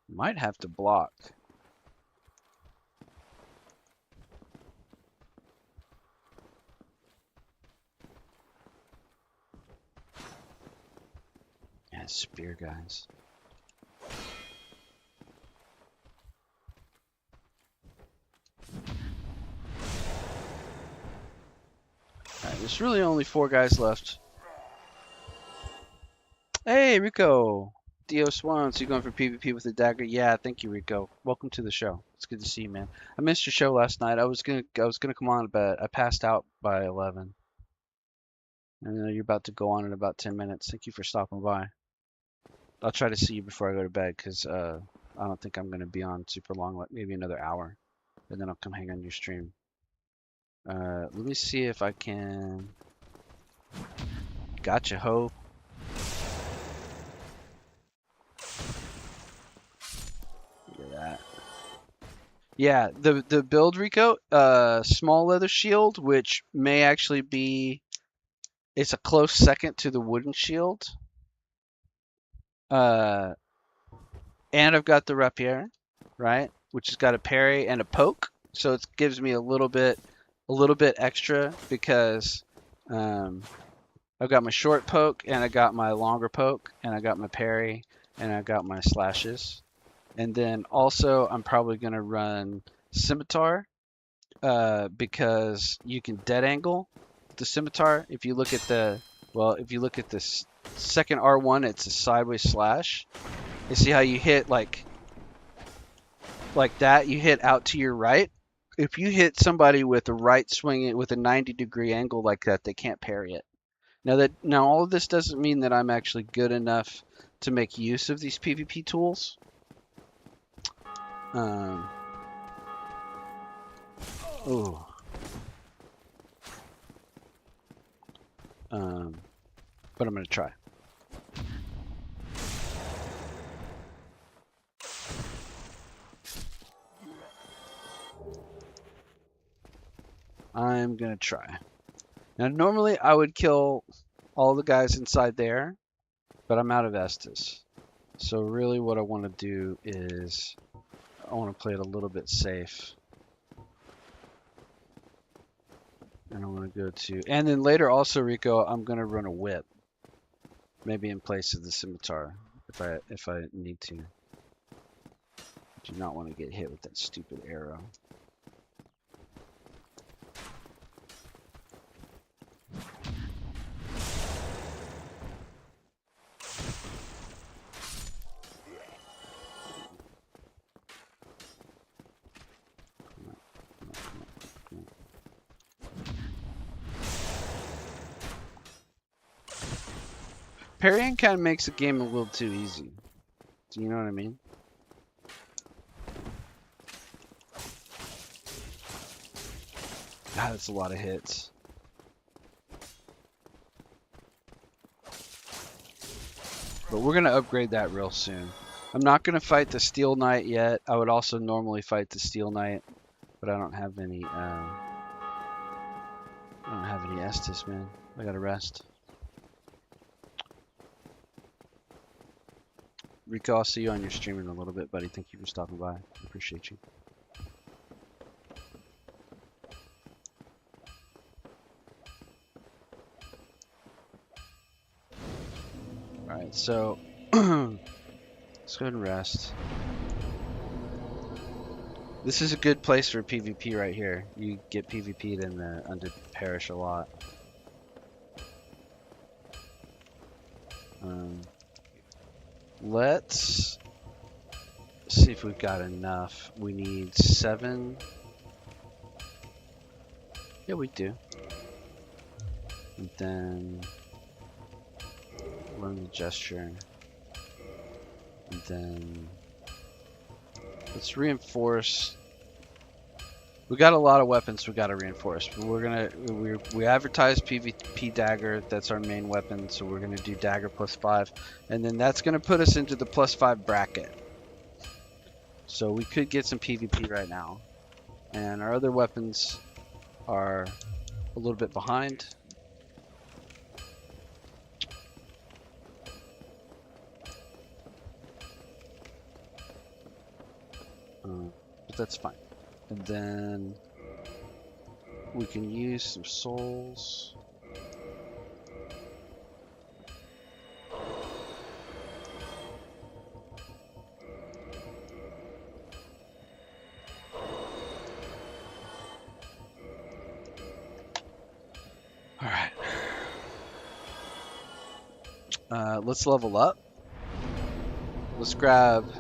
Might have to block. Yeah, spear guys. Alright, there's really only 4 guys left. Hey, Rico! Dio Swan, so you going for PvP with the Dagger? Yeah, thank you, Rico. Welcome to the show. It's good to see you, man. I missed your show last night. I was gonna come on, but I passed out by 11. I know you're about to go on in about 10 minutes. Thank you for stopping by. I'll try to see you before I go to bed because I don't think I'm gonna be on super long, like maybe another hour, and then I'll come hang on your stream. Let me see if I can. Gotcha, ho. Look at that. Yeah, the build, Rico, small leather shield, which may actually be, it's a close second to the wooden shield. And I've got the rapier, right, which has got a parry and a poke, so it gives me a little bit extra because I've got my short poke and I got my longer poke and I got my parry and I got my slashes. And then also I'm probably going to run scimitar because you can dead angle the scimitar. If you look at the, well, if you look at this second R1, it's a sideways slash. You see how you hit like that? You hit out to your right. If you hit somebody with a right swing with a 90-degree angle like that, they can't parry it. Now all of this doesn't mean that I'm actually good enough to make use of these PvP tools. Oh. But I'm gonna try. I'm gonna try. Now normally I would kill all the guys inside there, but I'm out of Estus. So really what I want to do is I want to play it a little bit safe. And I'm going to go to, and then later also, Rico, I'm going to run a whip. Maybe in place of the scimitar if I need to. Do not want to get hit with that stupid arrow. Parrying kind of makes the game a little too easy. Do you know what I mean? God, that's a lot of hits. But we're going to upgrade that real soon. I'm not going to fight the Steel Knight yet. I would also normally fight the Steel Knight, but I don't have any Estus, man. I got to rest. Rico, I'll see you on your stream in a little bit, buddy. Thank you for stopping by. I appreciate you. Alright, so let's go ahead and rest. This is a good place for PvP right here. You get PvP'd in the Undead Parish a lot. Let's see if we've got enough. We need 7. Yeah, we do. And then learn the gesture. And then let's reinforce. We got a lot of weapons we got to reinforce. But we advertise PvP Dagger. That's our main weapon. So we're gonna do Dagger +5, and then that's gonna put us into the +5 bracket. So we could get some PvP right now, and our other weapons are a little bit behind. But that's fine. And then we can use some souls. All right. Let's level up. Let's grab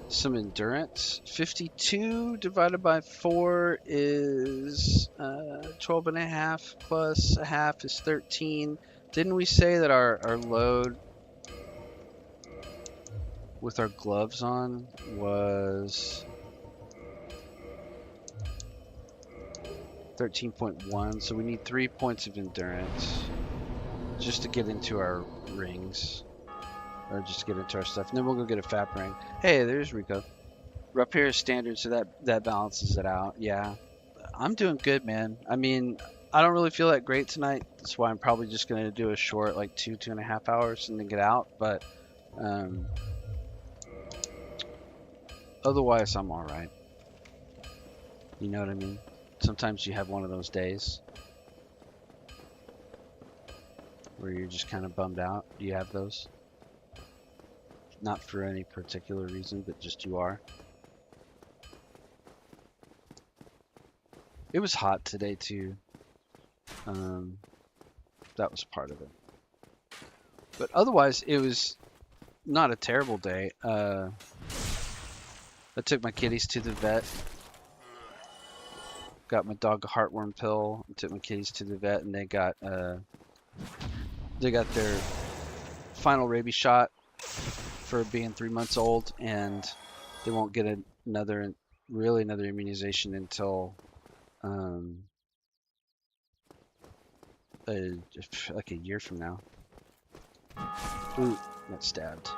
some endurance. 52 divided by 4 is 12 and a half plus a half is 13. Didn't we say that our load with our gloves on was 13.1? So we need 3 points of endurance just to get into our rings. Or just get into our stuff. And then we'll go get a FAP ring. Hey, there's Rico. We're up here is standard, so that balances it out. Yeah. I'm doing good, man. I mean, I don't really feel that great tonight. That's why I'm probably just going to do a short, like 2.5 hours and then get out. But otherwise, I'm alright. You know what I mean? Sometimes you have one of those days where you're just kind of bummed out. Do you have those? Not for any particular reason, but just you are. It was hot today too. That was part of it. But otherwise, it was not a terrible day. I took my kitties to the vet. Got my dog a heartworm pill. Took my kitties to the vet, and they got their final rabies shot for being 3 months old, and they won't get another immunization until like a year from now. Ooh, got stabbed.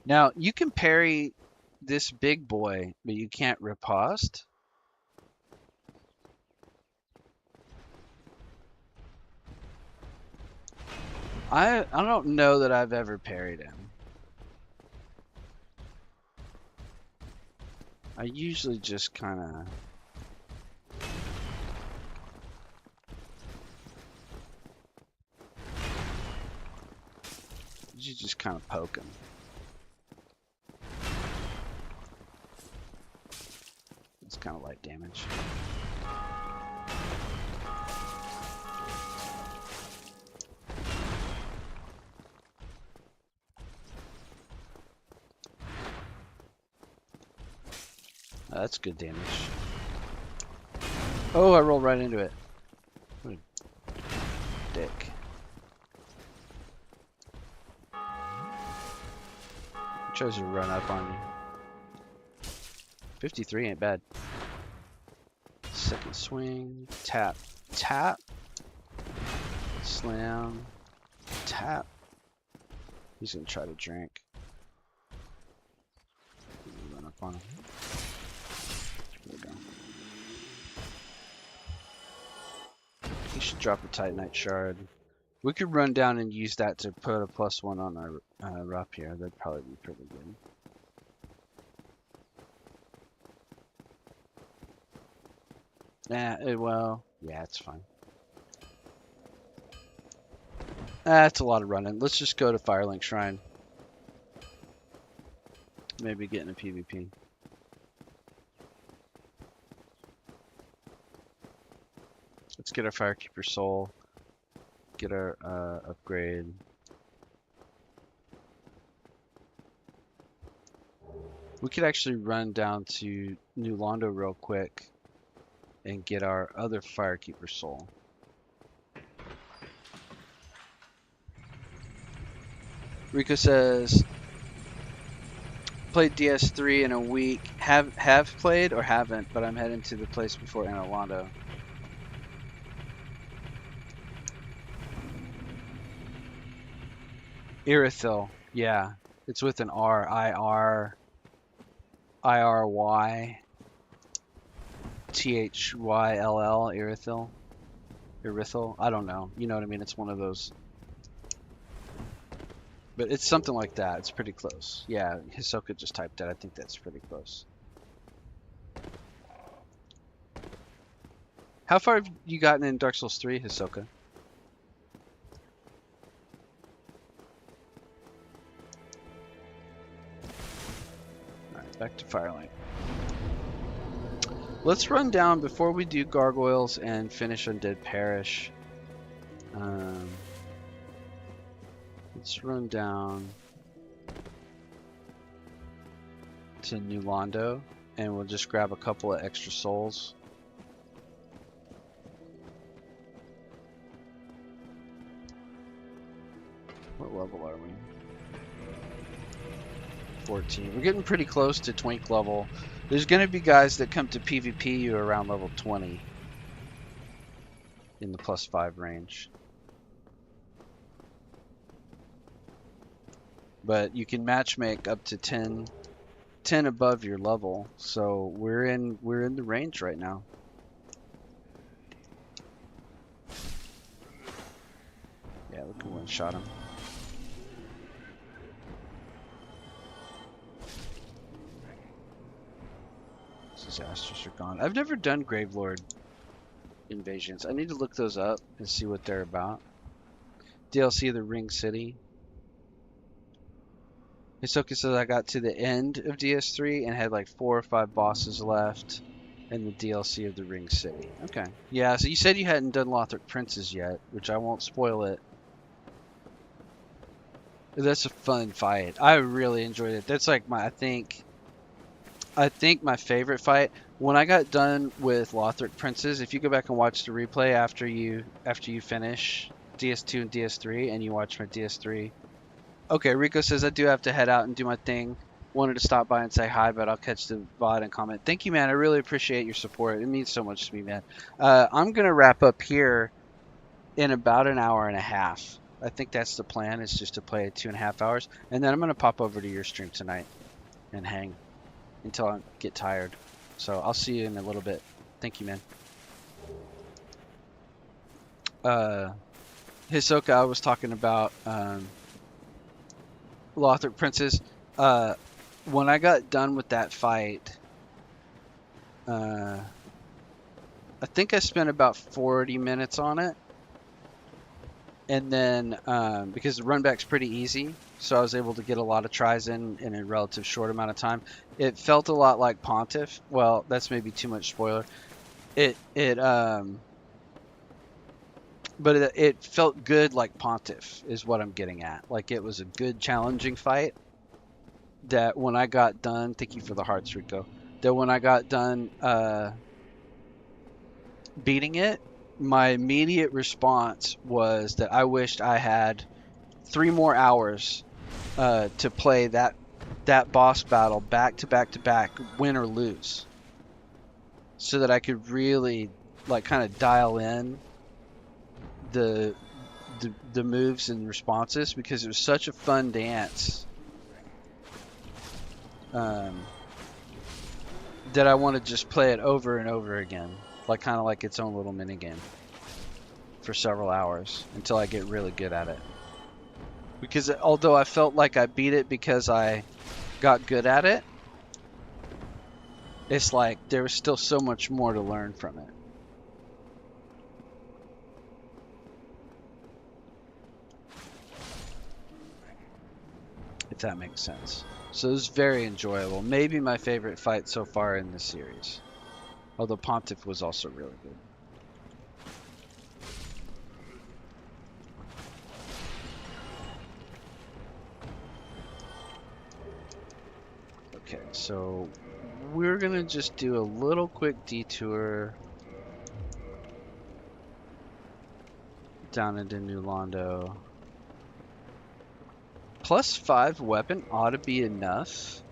Now you can parry this big boy, but you can't riposte. I don't know that I've ever parried him. I usually just kind of... You just kind of poke him. It's kind of light damage. That's good damage. Oh, I rolled right into it. What a dick. He tries to run up on you. 53 ain't bad. Second swing. Tap. Tap. Slam. Tap. He's gonna try to drink. Run up on him. There we go. He should drop a Titanite shard. We could run down and use that to put a +1 on our rapier. That'd probably be pretty good. Well, yeah, it's fine. That's a lot of running. Let's just go to Firelink Shrine. Maybe get in a PvP. Let's get our Firekeeper Soul. Get our upgrade. We could actually run down to New Londo real quick and get our other Firekeeper Soul. Rico says, played DS3 in a week. Have played or haven't, but I'm heading to the place before Londo. Irithyll, yeah. It's with an R. I-R-Y. T-H-Y-L-L. Irithyll. Irithyll. I don't know. You know what I mean? It's one of those. But it's something like that. It's pretty close. Yeah, Hisoka just typed that. I think that's pretty close. How far have you gotten in Dark Souls 3, Hisoka? Alright, back to Firelight. Let's run down before we do Gargoyles and finish Undead Parish. Let's run down to New Londo and we'll just grab a couple of extra souls. What level are we? 14. We're getting pretty close to twink level. There's going to be guys that come to PvP you around level 20 in the +5 range. But you can matchmake up to 10 above your level. So we're in the range right now. Yeah, we can one-shot him. Disasters are gone. I've never done Gravelord invasions. I need to look those up and see what they're about. DLC of the Ring City. Hisoka says I got to the end of DS3 and had like 4 or 5 bosses left in the DLC of the Ring City. Okay. Yeah, so you said you hadn't done Lothric Princes yet, which I won't spoil it. That's a fun fight. I really enjoyed it. That's like I think my favorite fight. When I got done with Lothric Princes, if you go back and watch the replay after you finish DS2 and DS3 and you watch my DS3. Okay, Rico says I do have to head out and do my thing. Wanted to stop by and say hi, but I'll catch the VOD and comment. Thank you, man. I really appreciate your support. It means so much to me, man. I'm gonna wrap up here in about an hour and a half. I think that's the plan. Is just to play 2.5 hours, and then I'm gonna pop over to your stream tonight and hang until I get tired. So I'll see you in a little bit. Thank you, man. Hisoka, I was talking about Lothric Princes. When I got done with that fight, I think I spent about 40 minutes on it. And then, because the run back's pretty easy, so I was able to get a lot of tries in a relative short amount of time. It felt a lot like Pontiff. Well, that's maybe too much spoiler. But it felt good like Pontiff is what I'm getting at. Like it was a good challenging fight that when I got done, thank you for the hearts, Rico, that when I got done beating it, my immediate response was that I wished I had 3 more hours to play that boss battle back to back to back, win or lose, so that I could really like kind of dial in the moves and responses, because it was such a fun dance that I want to just play it over and over again, like kind of like its own little mini game for several hours until I get really good at it. Because although I felt like I beat it because I got good at it, it's like there was still so much more to learn from it. If that makes sense. So it was very enjoyable. Maybe my favorite fight so far in the series. Although Pontiff was also really good. Okay, so we're gonna just do a little quick detour down into New Londo. +5 weapon ought to be enough,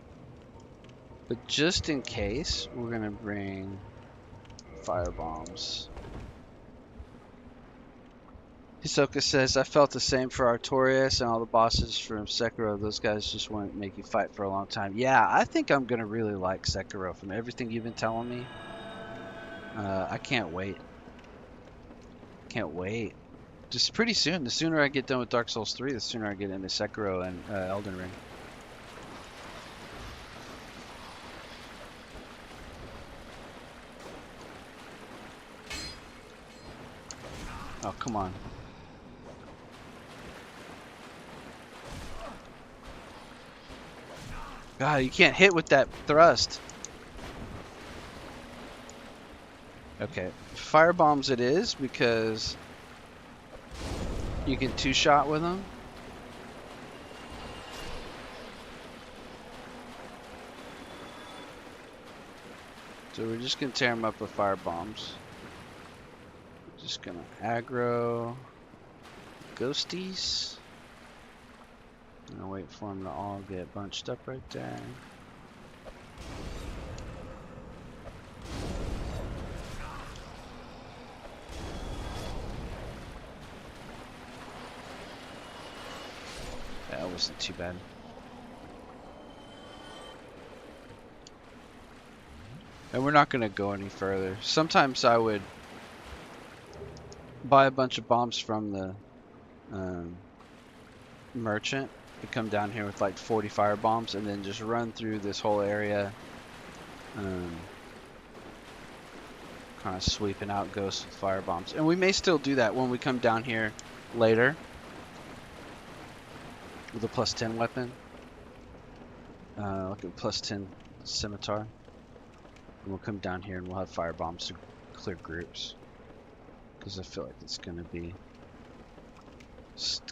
but just in case, we're gonna bring fire bombs. Hisoka says, I felt the same for Artorias and all the bosses from Sekiro. Those guys just want to make you fight for a long time. Yeah, I think I'm going to really like Sekiro from everything you've been telling me. I can't wait. Can't wait. Just pretty soon. The sooner I get done with Dark Souls 3, the sooner I get into Sekiro and Elden Ring. Oh, come on. God, you can't hit with that thrust. Okay, fire bombs it is, because you can 2-shot with them. So we're just gonna tear them up with fire bombs. Just gonna aggro ghosties. I'm gonna wait for them to all get bunched up right there. That wasn't too bad. And we're not gonna go any further. Sometimes I would buy a bunch of bombs from the merchant and come down here with like 40 fire bombs and then just run through this whole area, kind of sweeping out ghosts with fire bombs. And we may still do that when we come down here later with a +10 weapon. Like a +10 scimitar. And we'll come down here and we'll have fire bombs to clear groups. Because I feel like it's going to be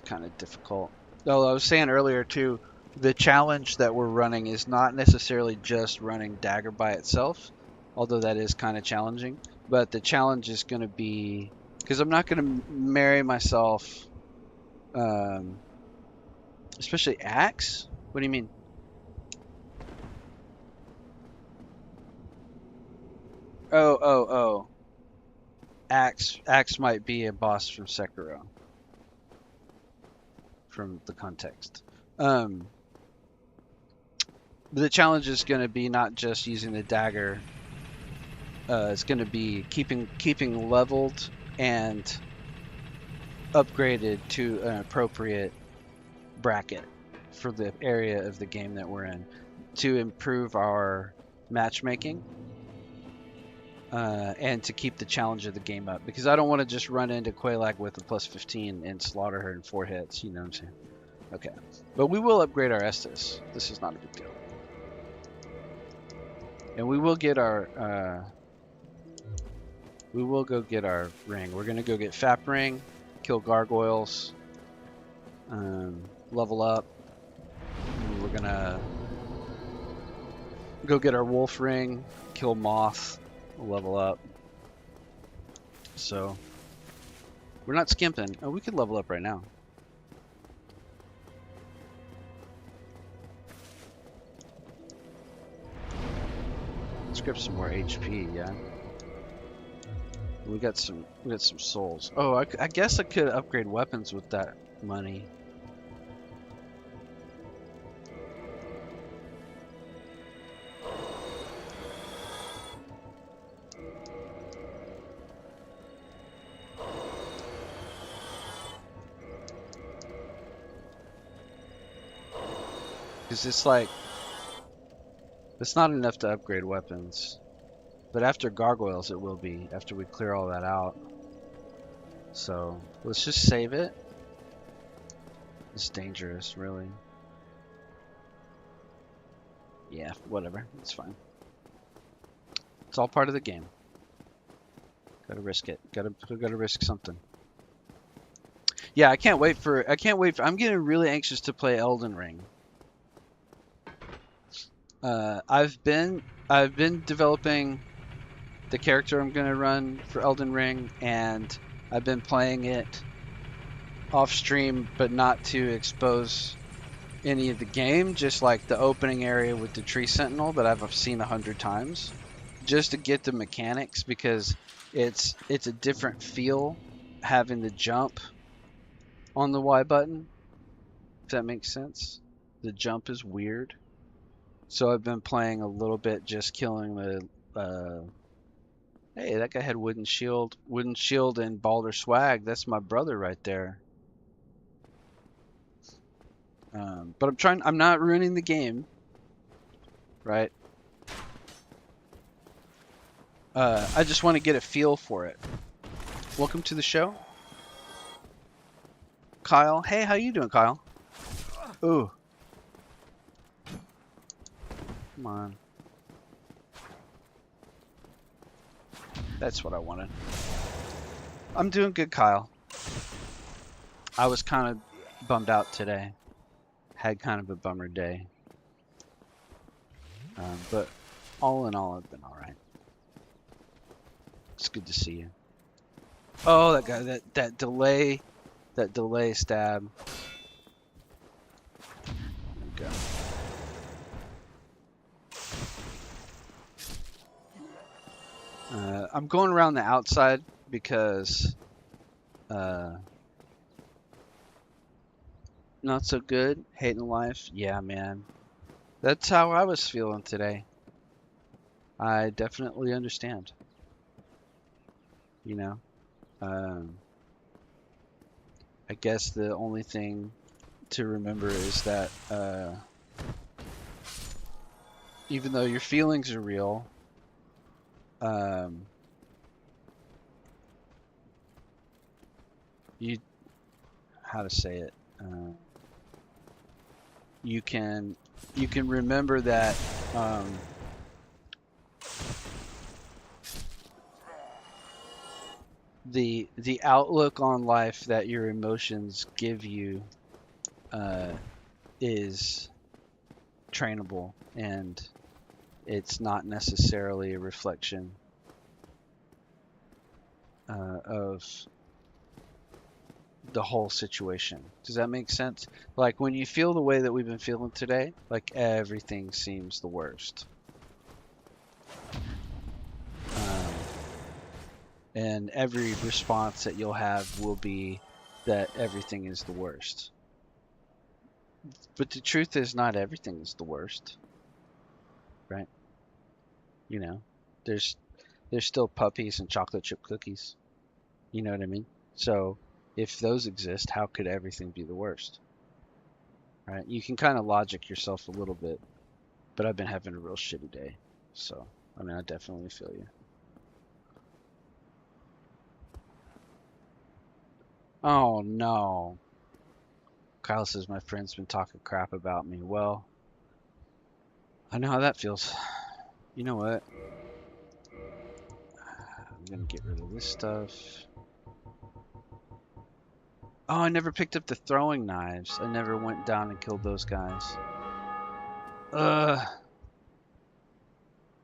kind of difficult. Though I was saying earlier too, the challenge that we're running is not necessarily just running Dagger by itself, although that is kind of challenging. But the challenge is going to be, because I'm not going to marry myself, especially axe. What do you mean? Oh. Axe might be a boss from Sekiro, from the context. The challenge is going to be not just using the dagger. It's going to be keeping leveled and upgraded to an appropriate bracket for the area of the game that we're in to improve our matchmaking and to keep the challenge of the game up. Because I don't want to just run into Quelaag with a +15 and slaughter her in 4 hits. You know what I'm saying? Okay. But we will upgrade our Estus. This is not a big deal. And we will get our... we will go get our ring. We're going to go get FAP ring, kill gargoyles, level up. And we're going to go get our wolf ring, kill moth, level up. So, we're not skimping. Oh, we could level up right now. Let's grab some more HP, yeah. We got some souls. Oh, I guess I could upgrade weapons with that money. Because it's like, it's not enough to upgrade weapons. But after gargoyles it will be, after we clear all that out. So, let's just save it. It's dangerous, really. Yeah, whatever, it's fine. It's all part of the game. Gotta risk it. Gotta risk something. Yeah, I can't wait for, I'm getting really anxious to play Elden Ring. I've been developing the character I'm gonna run for Elden Ring, and I've been playing it off stream, but not to expose any of the game, just like the opening area with the tree sentinel that I've seen 100 times, just to get the mechanics, because it's a different feel having the jump on the Y button, if that makes sense. The jump is weird. So I've been playing a little bit, just killing the hey, that guy had wooden shield and Balder swag. That's my brother right there. But I'm not ruining the game, right? I just want to get a feel for it. Welcome to the show, Kyle. Hey, how you doing, Kyle? Ooh. Come on. That's what I wanted. I'm doing good, Kyle. I was kind of bummed out today. Had kind of a bummer day. But all in all, I've been alright. It's good to see you. Oh, that guy, that delay stab. There we go. I'm going around the outside because not so good. Hating life. Yeah, man. That's how I was feeling today. I definitely understand. You know, I guess the only thing to remember is that even though your feelings are real, how to say it, you can you can remember that the outlook on life that your emotions give you is trainable, and it's not necessarily a reflection of the whole situation. Does that make sense? Like when you feel the way that we've been feeling today, like everything seems the worst. And every response that you'll have will be that everything is the worst. But the truth is, not everything is the worst, right? You know, there's still puppies and chocolate chip cookies. You know what I mean? So if those exist, how could everything be the worst? Right? You can kind of logic yourself a little bit, but I've been having a real shitty day. So, I mean, I definitely feel you. Oh no. Kyle says my friend's been talking crap about me. Well, I know how that feels. You know what? I'm gonna get rid of this stuff. Oh, I never picked up the throwing knives. I never went down and killed those guys.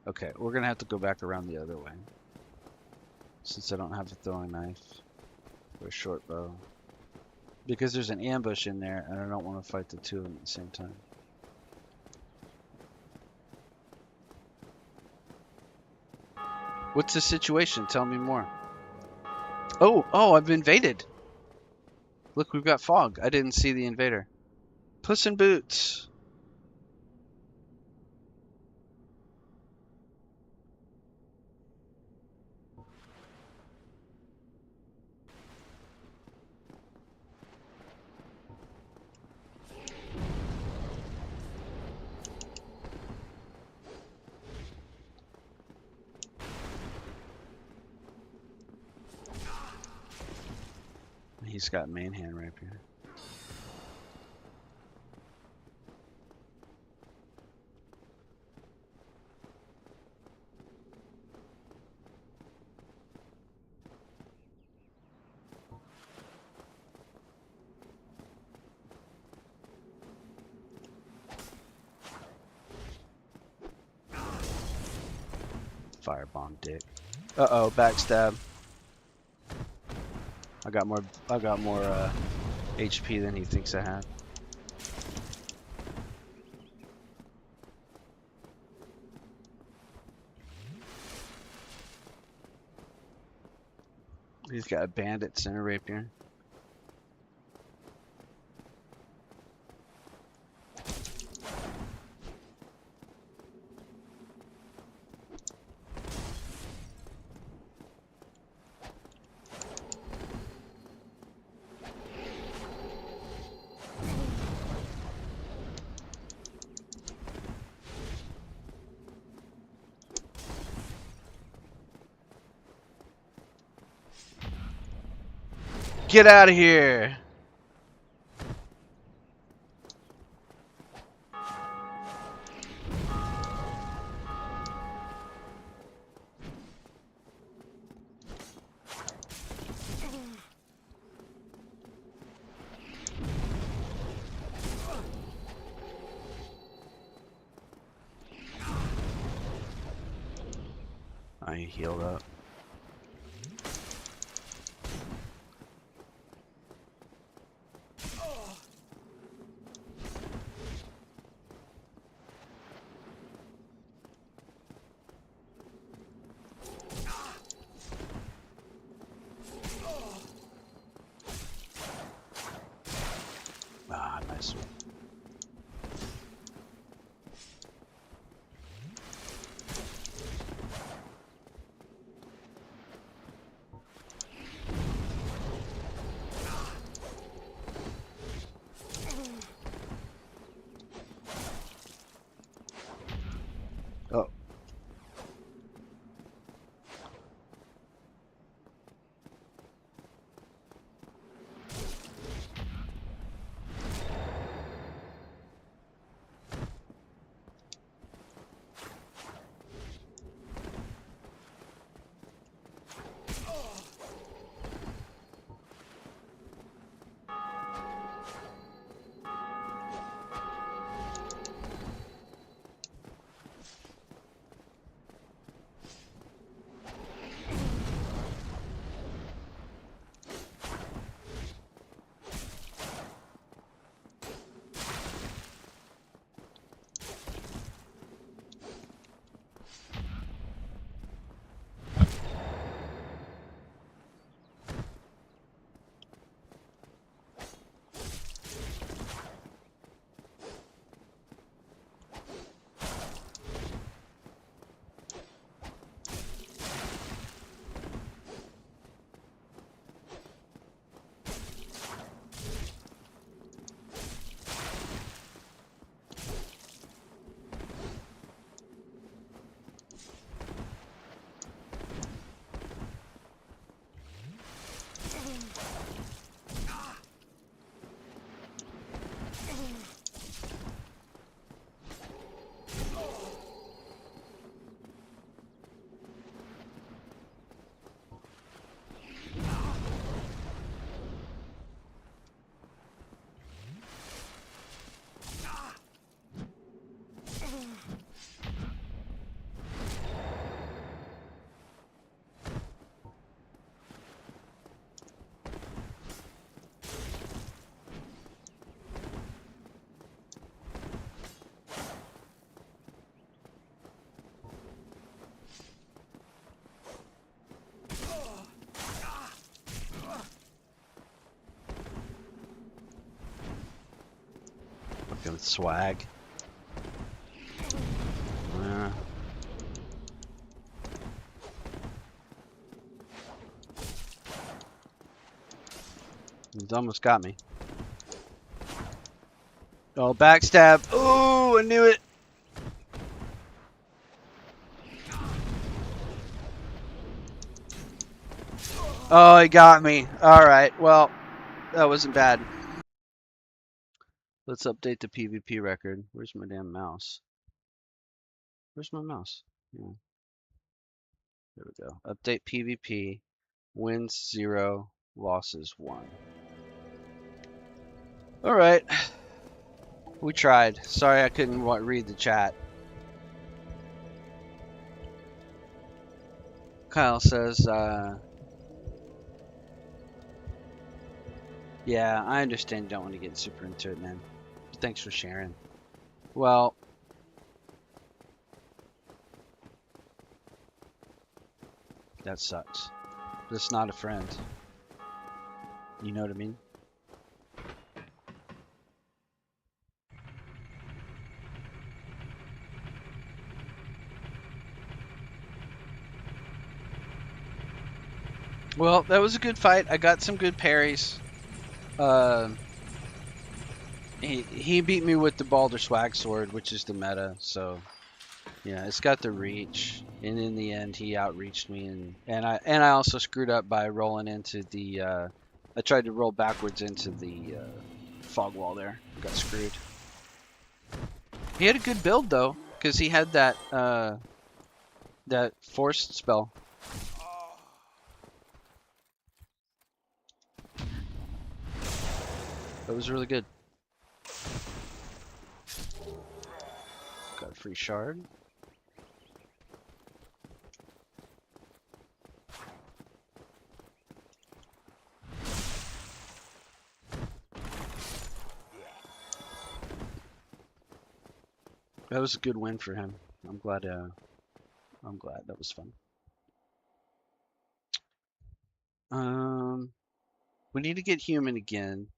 Okay, we're gonna have to go back around the other way. Since I don't have a throwing knife or a short bow. Because there's an ambush in there and I don't want to fight the two of them at the same time. What's the situation? Tell me more. Oh, I've been invaded. Look, we've got fog. I didn't see the invader. Puss in Boots. He's got main hand rapier. Firebomb dick. Uh-oh, backstab. I got more HP than he thinks I have. He's got a bandit and a rapier. Get out of here! I healed up. Ah, nice one. Oh. Fucking swag. He's almost got me. Oh, backstab. Oh, I knew it. Oh, he got me. Alright, well, that wasn't bad. Let's update the PvP record. Where's my damn mouse? Where's my mouse? Yeah. There we go. Update PvP. Wins 0, losses 1. Alright. We tried. Sorry I couldn't read the chat. Kyle says, yeah, I understand you don't want to get super into it, man. But thanks for sharing. Well, that sucks. That's not a friend. You know what I mean? Well, that was a good fight. I got some good parries. He beat me with the Balder Swag Sword, which is the meta, so yeah, it's got the reach. And in the end, he outreached me, and I also screwed up by rolling into the. I tried to roll backwards into the fog wall there. Got screwed. He had a good build though, because he had that that force spell. That was really good. Got a free shard. That was a good win for him. I'm glad. I'm glad that was fun. We need to get human again.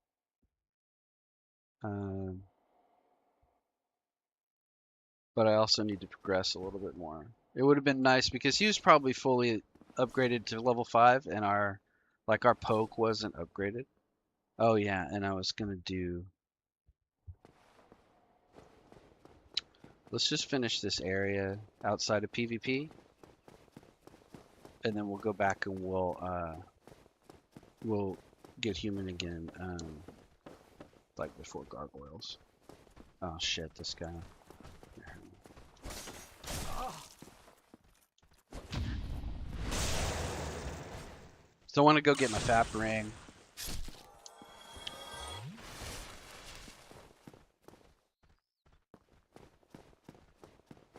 But I also need to progress a little bit more. It would have been nice because he was probably fully upgraded to level 5 and our poke wasn't upgraded. Oh yeah, and I was gonna do. Let's just finish this area outside of PvP, and then we'll go back and we'll get human again, like before gargoyles. Oh shit, this guy. So I want to go get my FAP ring.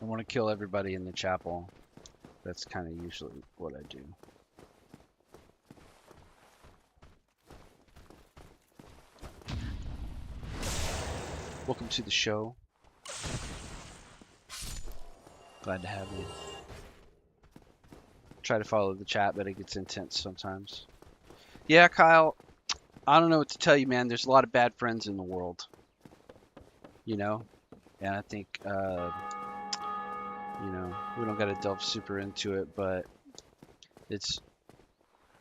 I want to kill everybody in the chapel. That's kind of usually what I do. Welcome to the show. Glad to have you. Try to follow the chat, but it gets intense sometimes. Yeah, Kyle, I don't know what to tell you, man. There's a lot of bad friends in the world. You know? And I think, you know, we don't got to delve super into it, but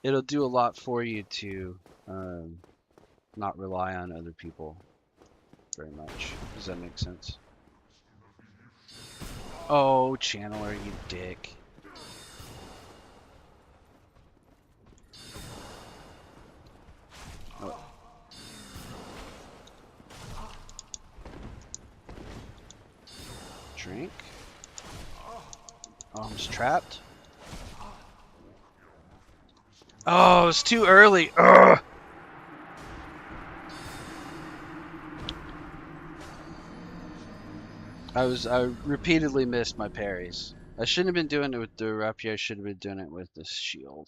it'll do a lot for you to not rely on other people very much. Does that make sense? Oh, Channeler, you dick. Oh. Drink. Oh, I'm just trapped. Oh, it's too early. Ugh. I repeatedly missed my parries. I shouldn't have been doing it with the rapier. I should have been doing it with the shield.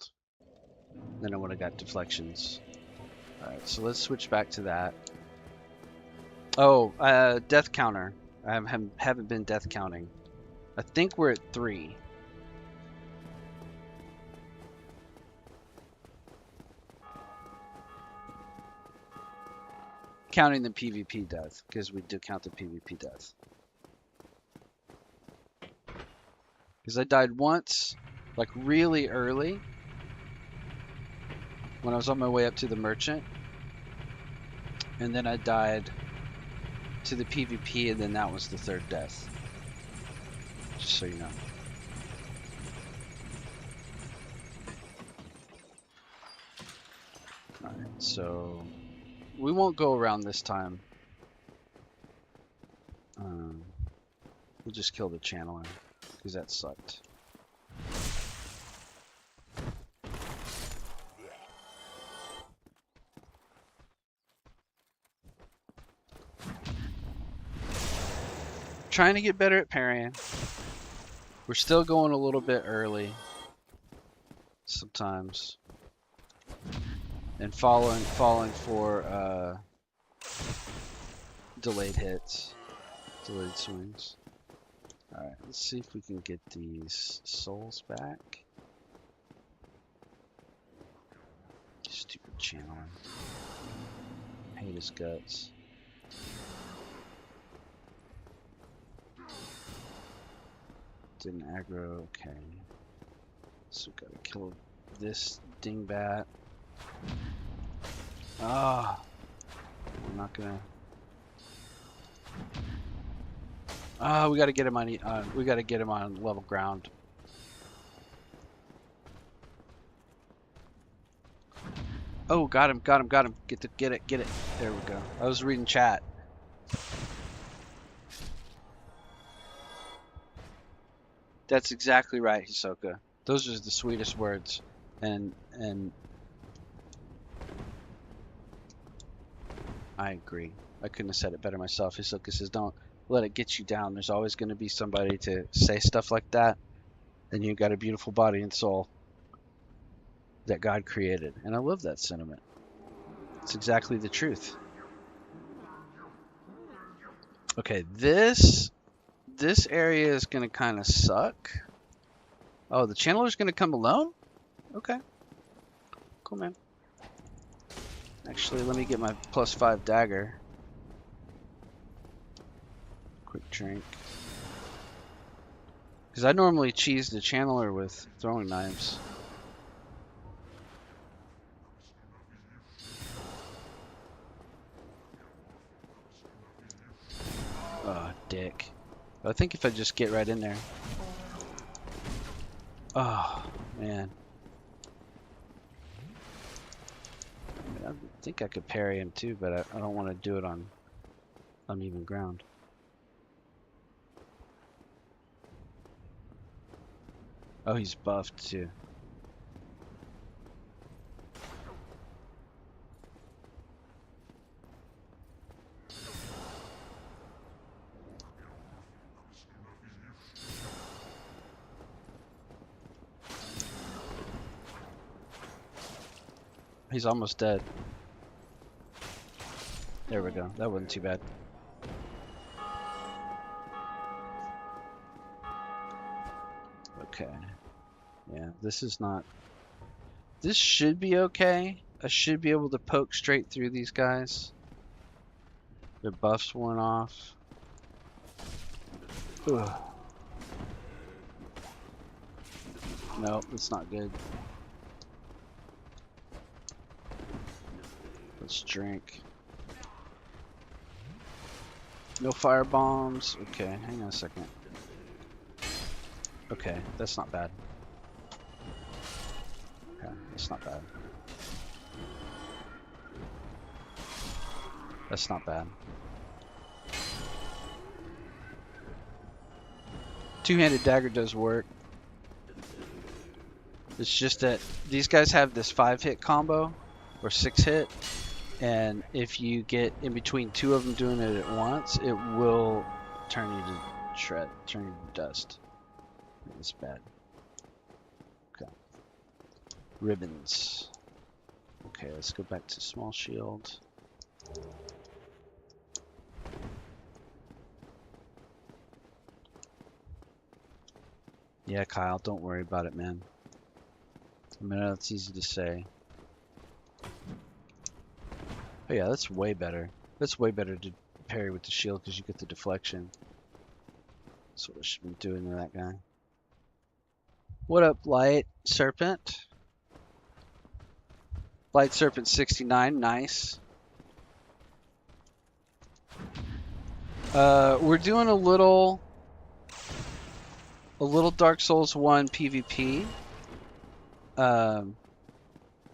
Then I would have got deflections. Alright, so let's switch back to that. Oh, death counter. I haven't been death counting. I think we're at 3. counting the PvP death, because we do count the PvP death. Because I died once, like really early, when I was on my way up to the merchant. And then I died to the PvP, and then that was the third death. Just so you know. Alright, so we won't go around this time. We'll just kill the channeler, because that sucked. Trying to get better at parrying. We're still going a little bit early sometimes, and falling for delayed hits, delayed swings. All right, let's see if we can get these souls back. Stupid channeler. Hate his guts. Didn't aggro, okay. So we gotta kill this dingbat. Ah, we're not gonna. Ah, we gotta get him on. We gotta get him on level ground. Oh, got him, got him, got him. Get it. There we go. I was reading chat. That's exactly right, Hisoka. Those are the sweetest words. And I agree. I couldn't have said it better myself. Hisoka says, don't let it get you down. There's always going to be somebody to say stuff like that. And you've got a beautiful body and soul that God created. And I love that sentiment. It's exactly the truth. Okay, this area is going to kind of suck. Oh, the channeler's going to come alone? Okay. Cool, man. Actually, let me get my +5 dagger. Quick drink. Because I normally cheese the channeler with throwing knives. Oh, dick. I think if I just get right in there. Oh, man. I think I could parry him too, but I don't want to do it on uneven ground. Oh, he's buffed too. He's almost dead. There we go. That wasn't too bad. Okay. Yeah, this is not... This should be okay. I should be able to poke straight through these guys. Their buffs worn off. Ugh. No, it's not good. Let's drink. No fire bombs. Okay, hang on a second. Okay, that's not bad. Okay, that's not bad. That's not bad. Two-handed dagger does work. It's just that these guys have this 5-hit combo or 6-hit, and if you get in between two of them doing it at once, it will turn you to shred, turn you to dust. It's bad. Okay. Ribbons. Okay, let's go back to small shield. Yeah, Kyle, don't worry about it, man. I mean, that's easy to say. Oh yeah, that's way better. That's way better to parry with the shield because you get the deflection. That's what I should be doing to that guy. What up, Light Serpent? Light Serpent 69, nice. We're doing a little Dark Souls 1 PvP.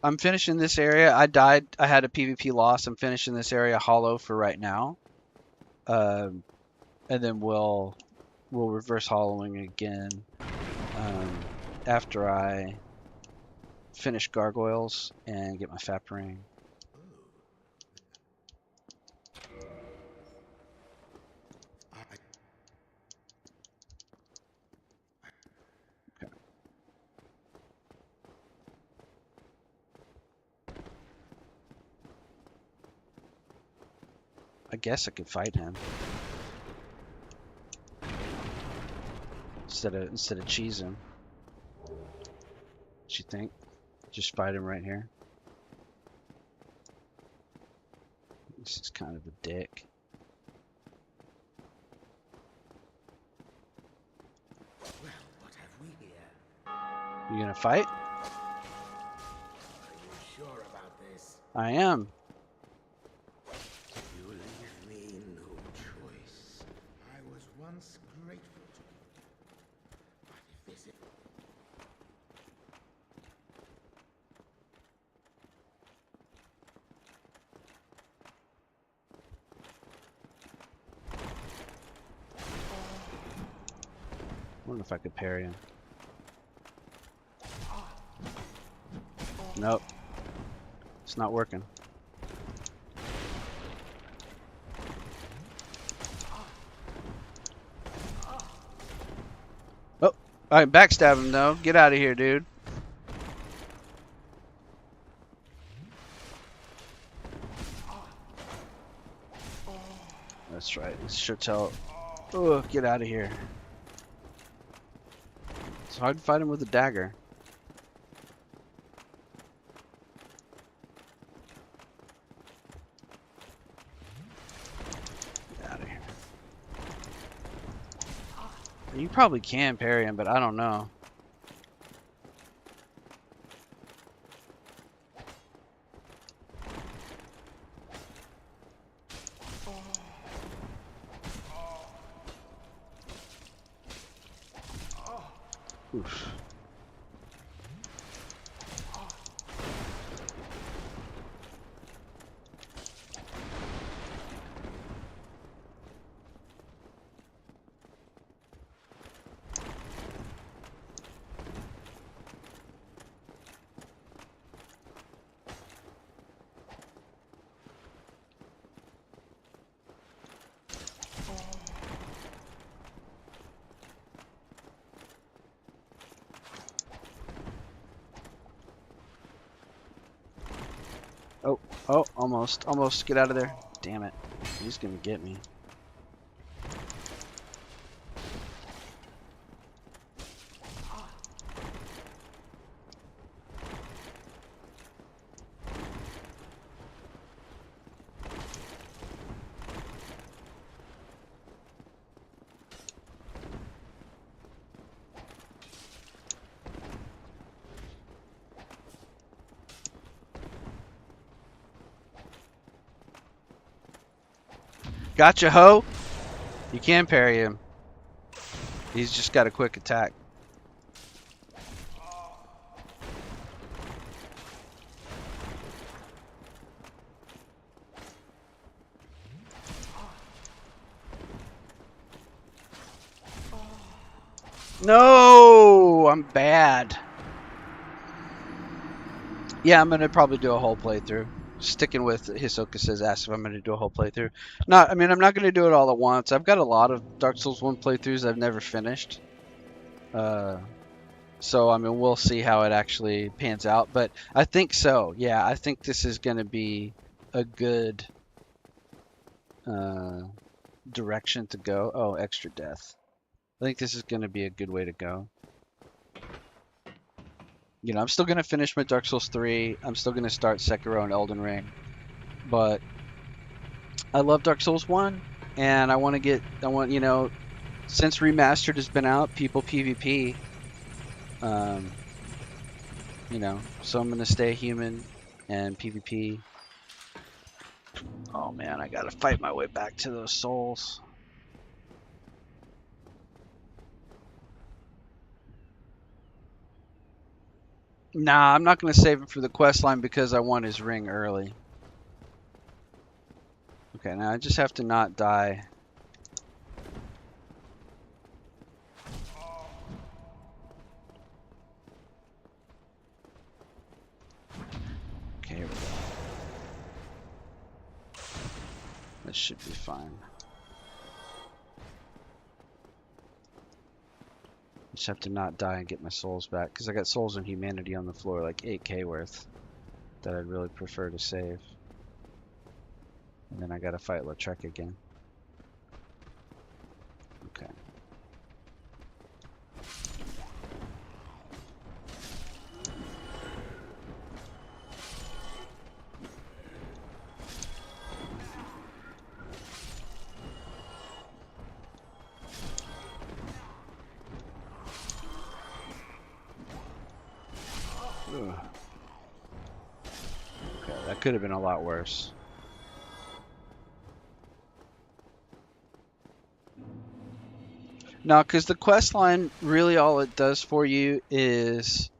I'm finishing this area. I died. I had a PvP loss. I'm finishing this area hollow for right now. And then we'll reverse hollowing again after I finish gargoyles and get my fap ring. Okay. I guess I could fight him instead of cheese him. What you think? Just fight him right here. This is kind of a dick. Well, what have we here? You gonna fight? Are you sure about this? I am. You leave me no choice. I was once grateful to you. But if this is... I wonder if I could parry him. Nope. It's not working. Oh, I backstab him though. Get out of here, dude. That's right. It's sure tell. Oh, get out of here. It's hard to fight him with a dagger. Get out of here. You probably can parry him, but I don't know. Oof. Oh, almost. Get out of there. Damn it. He's gonna get me. Gotcha, ho! You can parry him. He's just got a quick attack. No! I'm bad. Yeah, I'm gonna probably do a whole playthrough. Sticking with Hisoka says asked if I'm gonna do a whole playthrough. I'm not gonna do it all at once. I've got a lot of Dark Souls 1 playthroughs I've never finished. So I mean we'll see how it actually pans out. But I think so. Yeah, I think this is gonna be a good direction to go. Oh, extra death. I think this is gonna be a good way to go. You know, I'm still gonna finish my Dark Souls 3. I'm still gonna start Sekiro and Elden Ring, but I love Dark Souls 1, and you know, since Remastered has been out, people PvP. Um, you know, so I'm gonna stay human and PvP. Oh man, I gotta fight my way back to those souls. Nah, I'm not gonna save him for the quest line because I want his ring early. Okay, now I just have to not die. Okay, here we go. This should be fine. Just have to not die and get my souls back because I got souls and humanity on the floor, like 8k worth, that I'd really prefer to save. And then I gotta fight Lautrec again. Okay. Ugh. Okay, that could have been a lot worse. No, because the quest line, really all it does for you is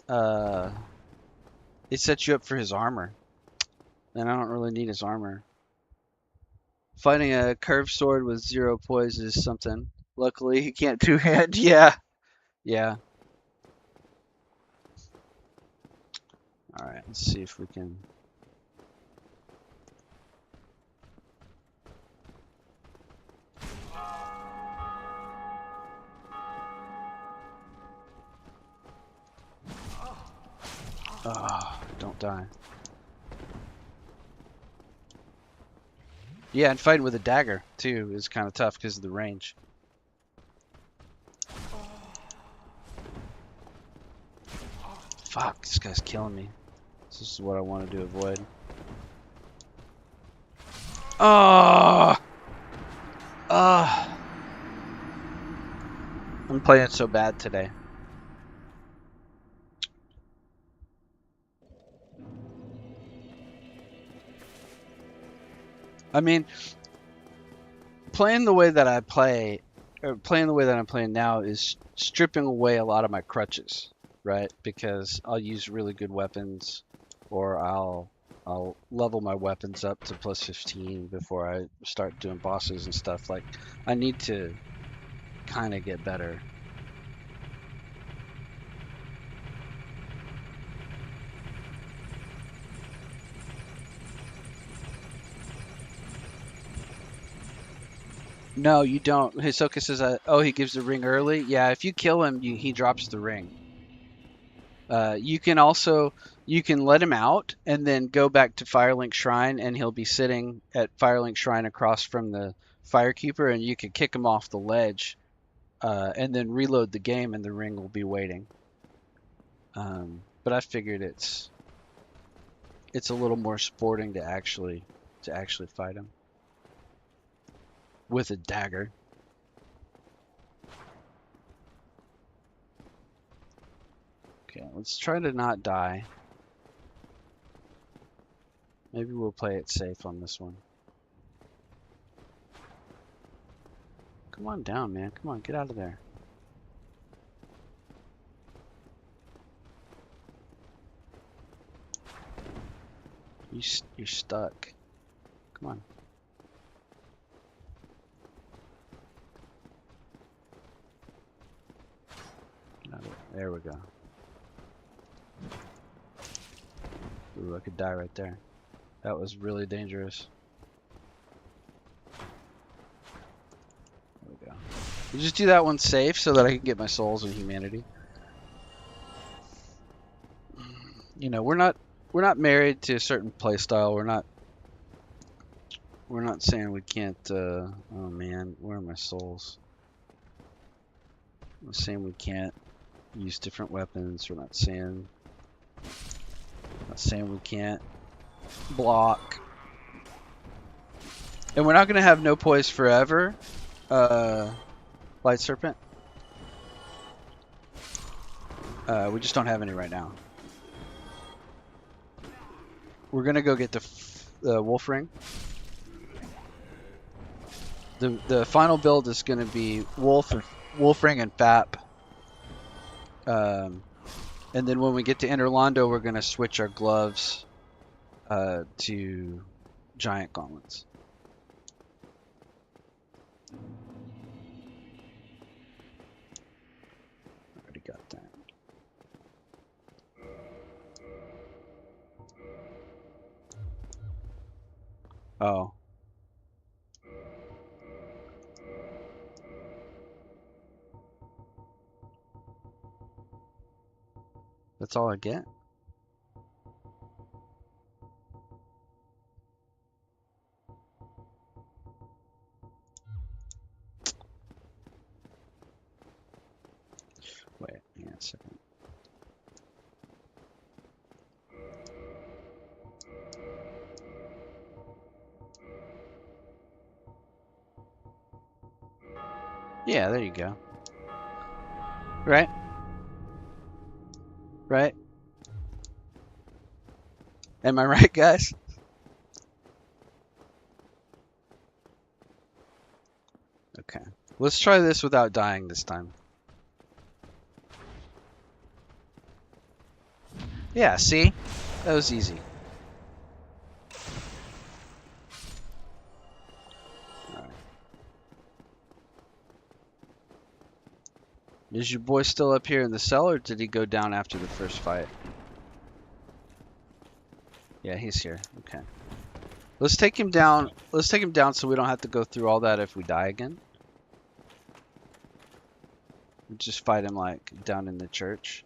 it sets you up for his armor. And I don't really need his armor. Fighting a curved sword with 0 poise is something. Luckily, he can't two-hand. Yeah, yeah. All right, let's see if we can. Oh, don't die. Yeah, and fighting with a dagger too is kind of tough because of the range. Fuck, this guy's killing me. This is what I wanted to avoid. Oh, oh. I'm playing so bad today. I mean, playing the way that I play, or playing the way that I'm playing now, is stripping away a lot of my crutches, right? Because I'll use really good weapons, or I'll level my weapons up to plus 15 before I start doing bosses and stuff. Like, I need to kind of get better. No, you don't. Hisoka says, "Oh, he gives the ring early." Yeah, if you kill him, he drops the ring. You can also let him out and then go back to Firelink Shrine, and he'll be sitting at Firelink Shrine across from the Firekeeper, and you can kick him off the ledge, and then reload the game, and the ring will be waiting. But I figured it's a little more sporting to actually fight him with a dagger. Okay, let's try to not die. Maybe we'll play it safe on this one. Come on down, man. Come on, get out of there. You're stuck. Come on. There we go. Ooh, I could die right there. That was really dangerous. There we go. You just do that one safe so that I can get my souls and humanity. You know, we're not married to a certain playstyle. We're not saying we can't. Oh man, where are my souls? We're saying we can't use different weapons. We're not saying we can't block. And we're not gonna have no poise forever. Light Serpent. We just don't have any right now. We're gonna go get the Wolf Ring. The final build is gonna be Wolf Ring and Fap. And then when we get to Interlando, we're gonna switch our gloves to Giant Gauntlets. Already got that. Oh. That's all I get? Wait, hang on a second. Yeah, there you go. Right? Right? Am I right, guys? Okay. Let's try this without dying this time. Yeah, see? That was easy. Alright. Is your boy still up here in the cell, or did he go down after the first fight? Yeah, he's here. Okay. Let's take him down. Let's take him down so we don't have to go through all that if we die again. We just fight him like down in the church.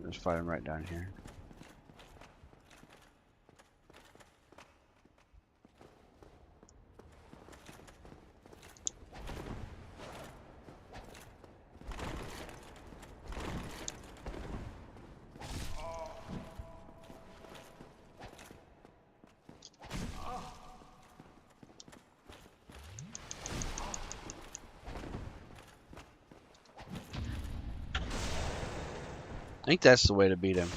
Let's fight him right down here. I think that's the way to beat him.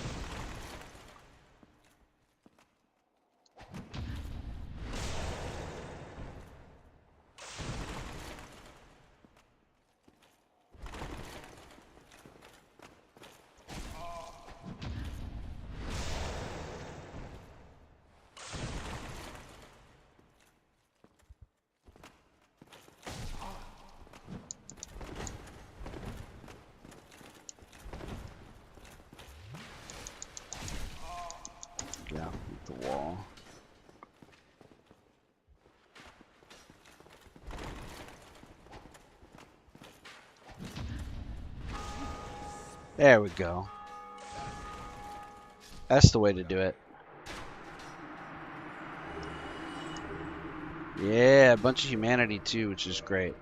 Yeah, hit the wall. There we go. That's the way to do it. Yeah, a bunch of humanity too, which is great.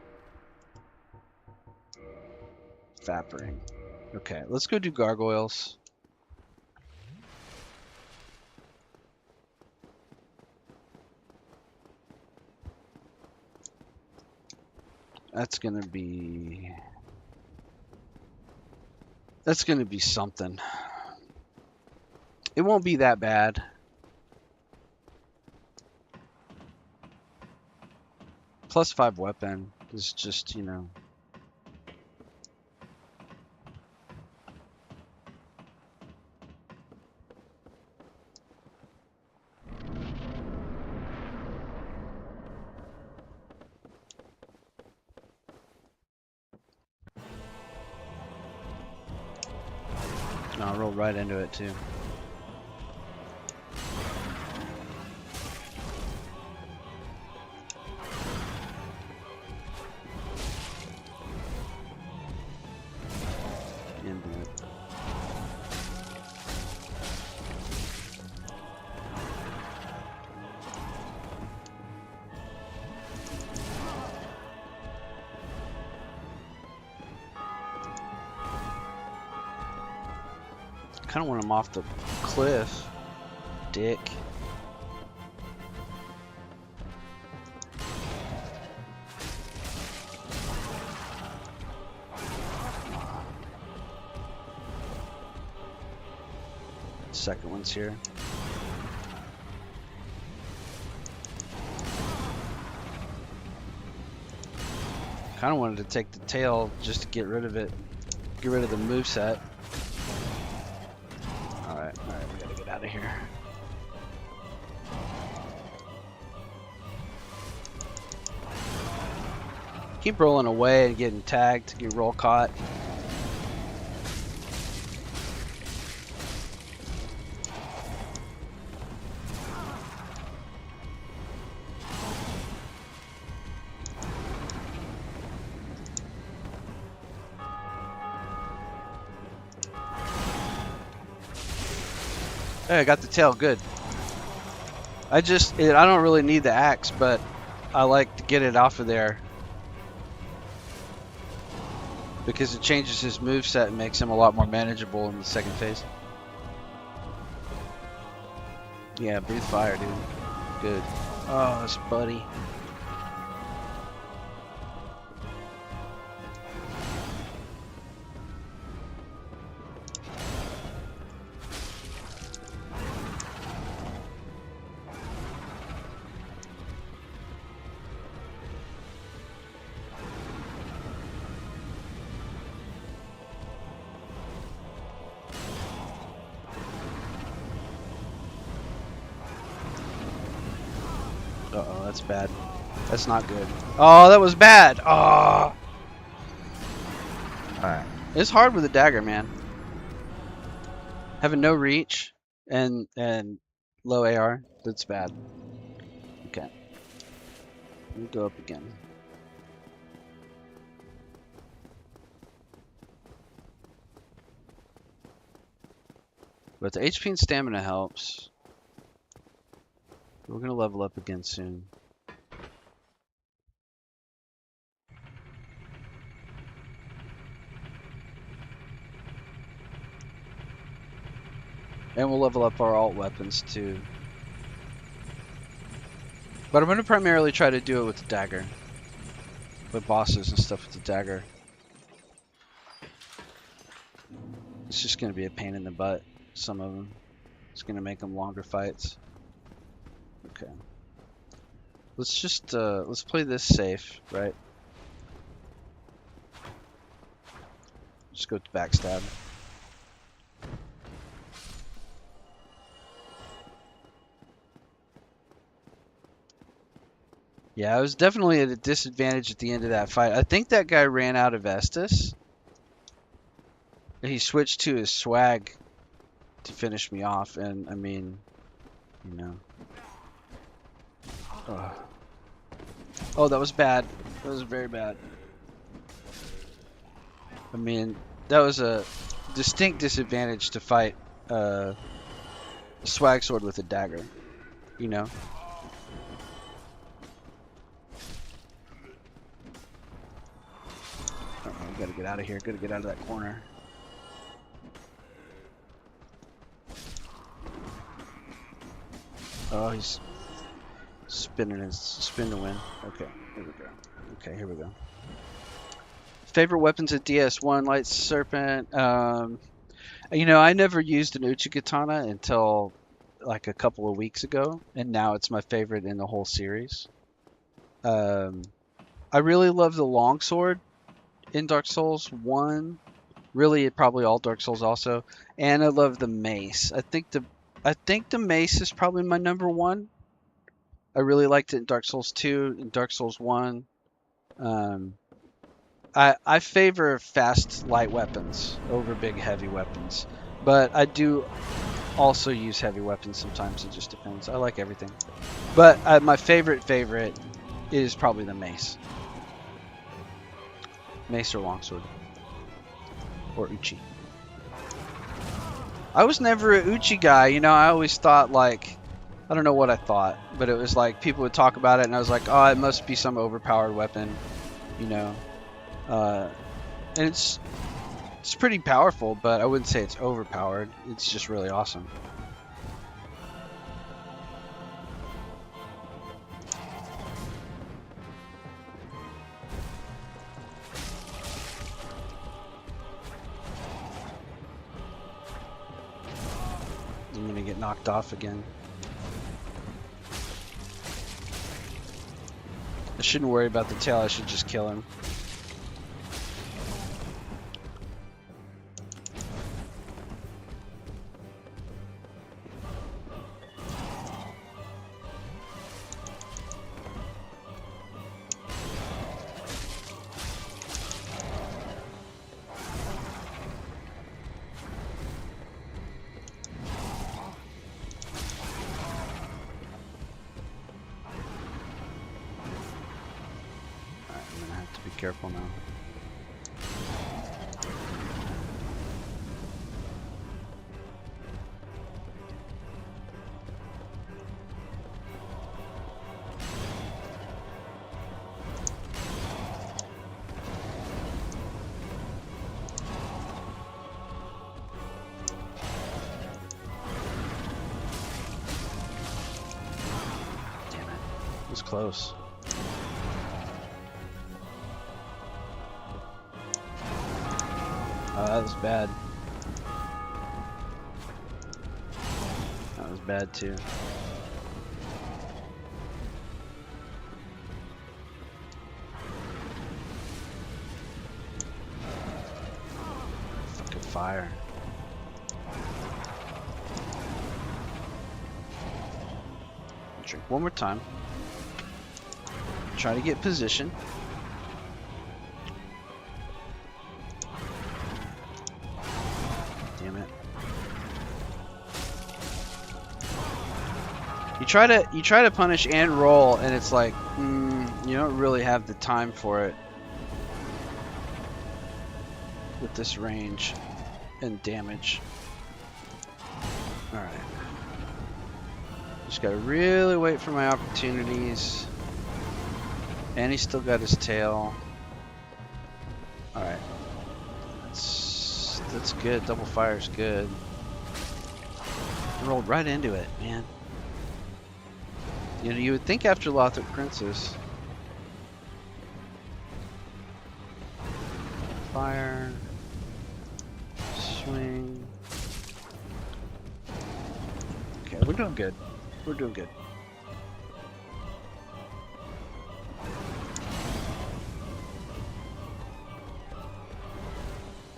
Fappering. Okay, let's go do gargoyles. That's gonna be something. It won't be that bad. +5 weapon is just, you know. I'll roll right into it too. Into it. Kind of want him off the cliff, dick. Second one's here. Kind of wanted to take the tail just to get rid of it, get rid of the moveset. All right, we gotta get out of here. Keep rolling away and getting tagged, get roll caught. Hey, I got the tail, good. I don't really need the axe, but I like to get it off of there because it changes his moveset and makes him a lot more manageable in the second phase. Yeah, breathe fire, dude. Good. Oh, this buddy. Uh-oh, that's bad. That's not good. Oh, that was bad. Oh. Alright. It's hard with a dagger, man. Having no reach and low AR, that's bad. Okay. Let me go up again. But the HP and stamina helps. We're gonna level up again soon. And we'll level up our alt weapons too. But I'm gonna primarily try to do it with the dagger. With bosses and stuff with the dagger. It's just gonna be a pain in the butt, some of them. It's gonna make them longer fights. Okay. Let's just let's play this safe, right? Just go to backstab. Yeah, I was definitely at a disadvantage at the end of that fight. I think that guy ran out of Estus. He switched to his swag to finish me off, and I mean, you know. Oh, that was bad. That was very bad. I mean, that was a distinct disadvantage to fight a swag sword with a dagger, you know. We gotta get out of here. Gotta get out of that corner. Oh, he's spinning his spin to win. Okay, here we go. Okay, here we go. Favorite weapons at DS1, Light Serpent. You know, I never used an Uchigatana until like a couple of weeks ago, and now it's my favorite in the whole series. I really love the longsword in Dark Souls 1. Really, probably all Dark Souls also. And I love the mace. I think the mace is probably my number one. I really liked it in Dark Souls 2 and Dark Souls 1. I favor fast light weapons over big heavy weapons, but I do also use heavy weapons sometimes. It just depends. I like everything, but my favorite is probably the mace. Mace or longsword or Uchi. I was never a Uchi guy, you know. I always thought, like, I don't know what I thought, but it was like people would talk about it and I was like, oh, it must be some overpowered weapon, you know. And It's pretty powerful, but I wouldn't say it's overpowered. It's just really awesome. I'm gonna get knocked off again. I shouldn't worry about the tail, I should just kill him. Be careful now. Damn it. It was close. Oh, that was bad. That was bad too. Fucking fire. Drink one more time. Try to get position. Damn it. You try to punish and roll, and it's like, you don't really have the time for it with this range and damage. Alright. Just gotta really wait for my opportunities. And he's still got his tail. Alright. That's good. Double fire's good. I rolled right into it, man. You know, you would think after Lothric Princess. Fire. Swing. Okay, we're doing good. We're doing good.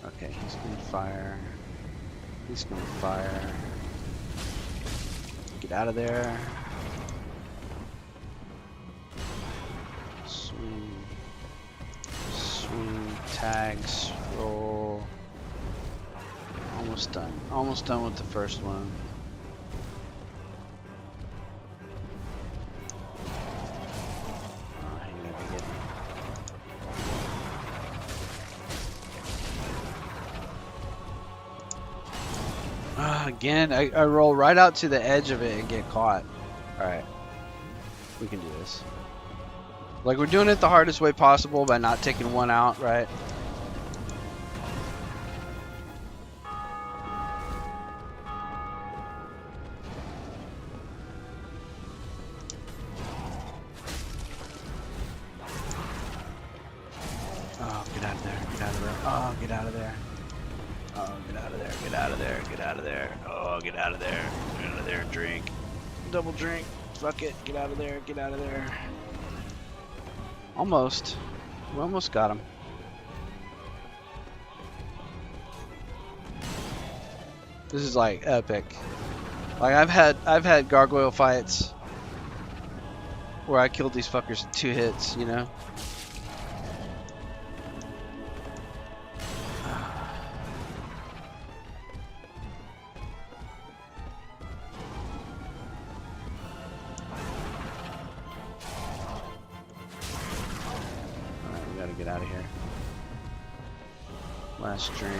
Okay, he's gonna fire. He's gonna fire. Get out of there. Swing. Swing. Tags. Roll. Almost done. Almost done with the first one. Again, I roll right out to the edge of it and get caught. Alright. We can do this. Like, we're doing it the hardest way possible by not taking one out, right? Oh, get out of there. Get out of there. Oh, get out of there. Oh, get out of there, get out of there, get out of there. Oh, get out of there, get out of there, drink. Double drink, fuck it, get out of there, get out of there. Almost. We almost got him. This is like epic. Like I've had gargoyle fights where I killed these fuckers in 2 hits, you know? Get out of here. Last drink.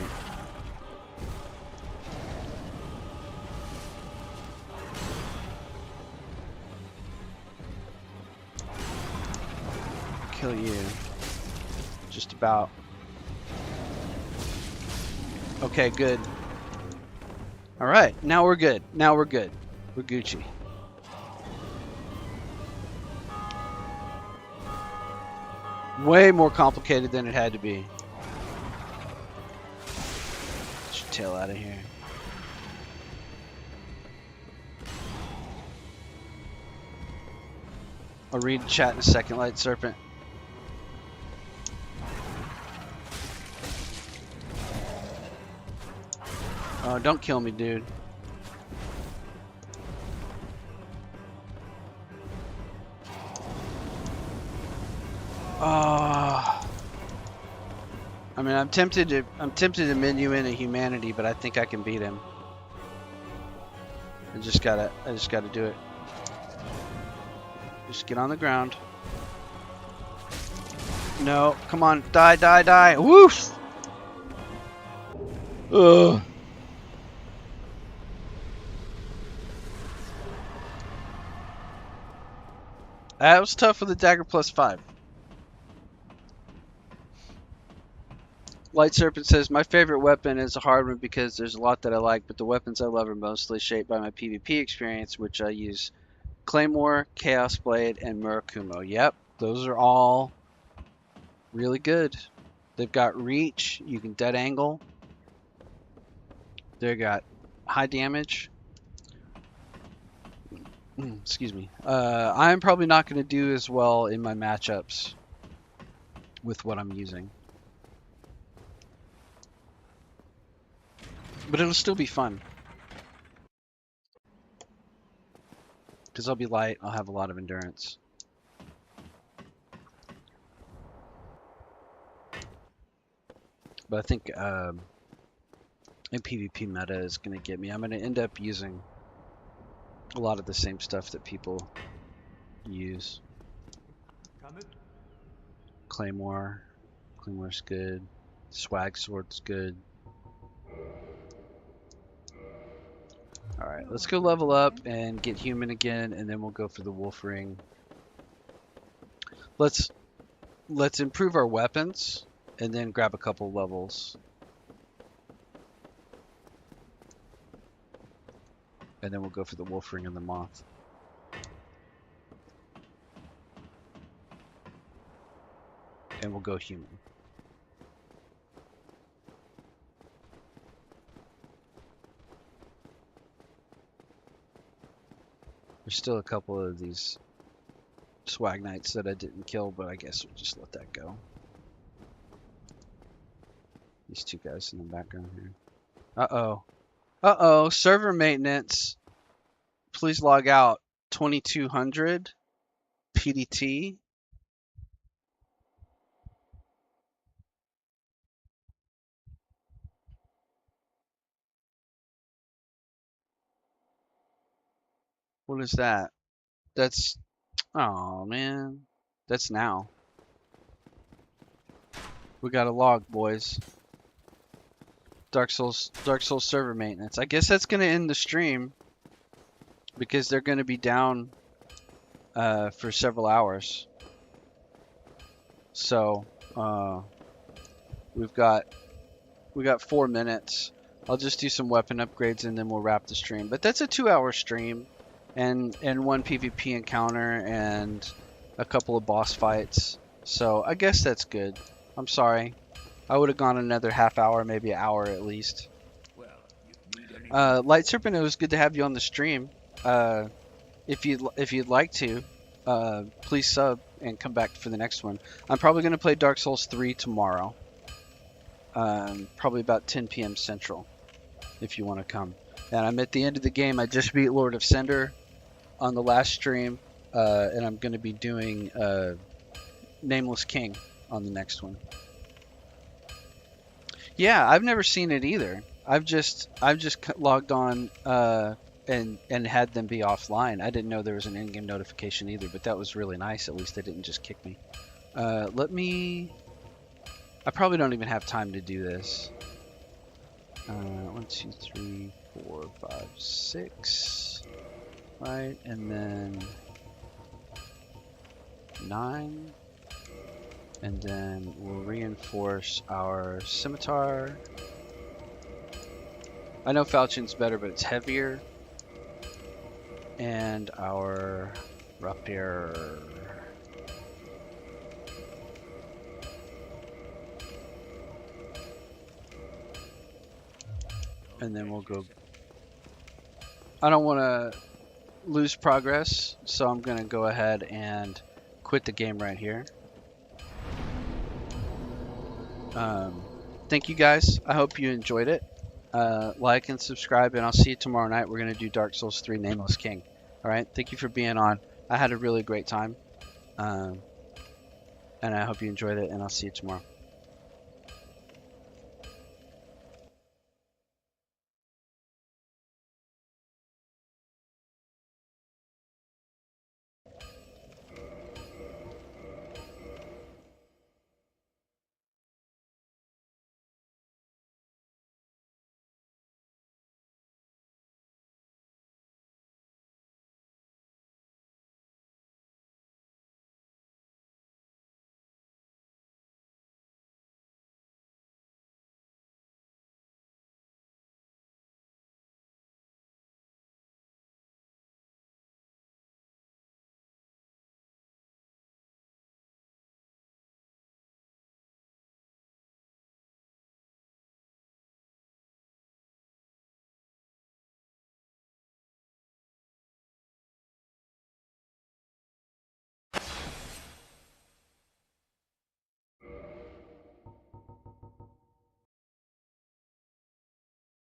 Kill you. Just about. Okay, good. Alright, now we're good. Now we're good. We're Gucci. Way more complicated than it had to be. Get your tail out of here. I'll read chat in a second, Light Serpent. Oh, don't kill me, dude. Oh. I mean, I'm tempted to menu in a humanity, but I think I can beat him. I just gotta do it. Just get on the ground. No, come on, die, die, die. Woof! Ugh. That was tough with the dagger +5. Light Serpent says, my favorite weapon is a hard one because there's a lot that I like, but the weapons I love are mostly shaped by my PvP experience, which I use Claymore, Chaos Blade, and Murakumo. Yep, those are all really good. They've got reach, you can dead angle. They've got high damage. Excuse me. I'm probably not going to do as well in my matchups with what I'm using. But it'll still be fun. Because I'll be light, I'll have a lot of endurance. But I think in PvP meta is going to get me. I'm going to end up using a lot of the same stuff that people use. Claymore. Claymore's good. Swag Sword's good. Alright, let's go level up and get human again, and then we'll go for the wolf ring. Let's improve our weapons and then grab a couple levels. And then we'll go for the wolf ring and the moth. And we'll go human. There's still a couple of these swag knights that I didn't kill, but I guess we'll just let that go. These two guys in the background here. Uh-oh. Uh-oh. Server maintenance. Please log out. 2200 PDT. What is that? That's... Oh, man. That's now. We got a log, boys. Dark Souls server maintenance. I guess that's going to end the stream because they're going to be down for several hours. So, we got 4 minutes. I'll just do some weapon upgrades and then we'll wrap the stream. But that's a 2-hour stream and one PvP encounter and a couple of boss fights. So I guess that's good. I'm sorry. I would have gone another half hour, maybe an hour at least. Light Serpent, it was good to have you on the stream. If you'd like to, please sub and come back for the next one. I'm probably going to play Dark Souls 3 tomorrow. Probably about 10 p.m. Central, if you want to come. And I'm at the end of the game. I just beat Lord of Cinder on the last stream, and I'm going to be doing Nameless King on the next one. Yeah, I've never seen it either. I've just logged on and had them be offline. I didn't know there was an in-game notification either, but that was really nice. At least they didn't just kick me. I probably don't even have time to do this. 1, 2, 3, 4, 5, 6. Right, and then 9. And then we'll reinforce our scimitar. I know falchion's better, but it's heavier. And our rapier. And then we'll go. I don't want to lose progress, so I'm going to go ahead and quit the game right here. Thank you guys. I hope you enjoyed it. Like and subscribe, and I'll see you tomorrow night. We're going to do Dark Souls 3 Nameless King. All right. Thank you for being on. I had a really great time. And I hope you enjoyed it, and I'll see you tomorrow.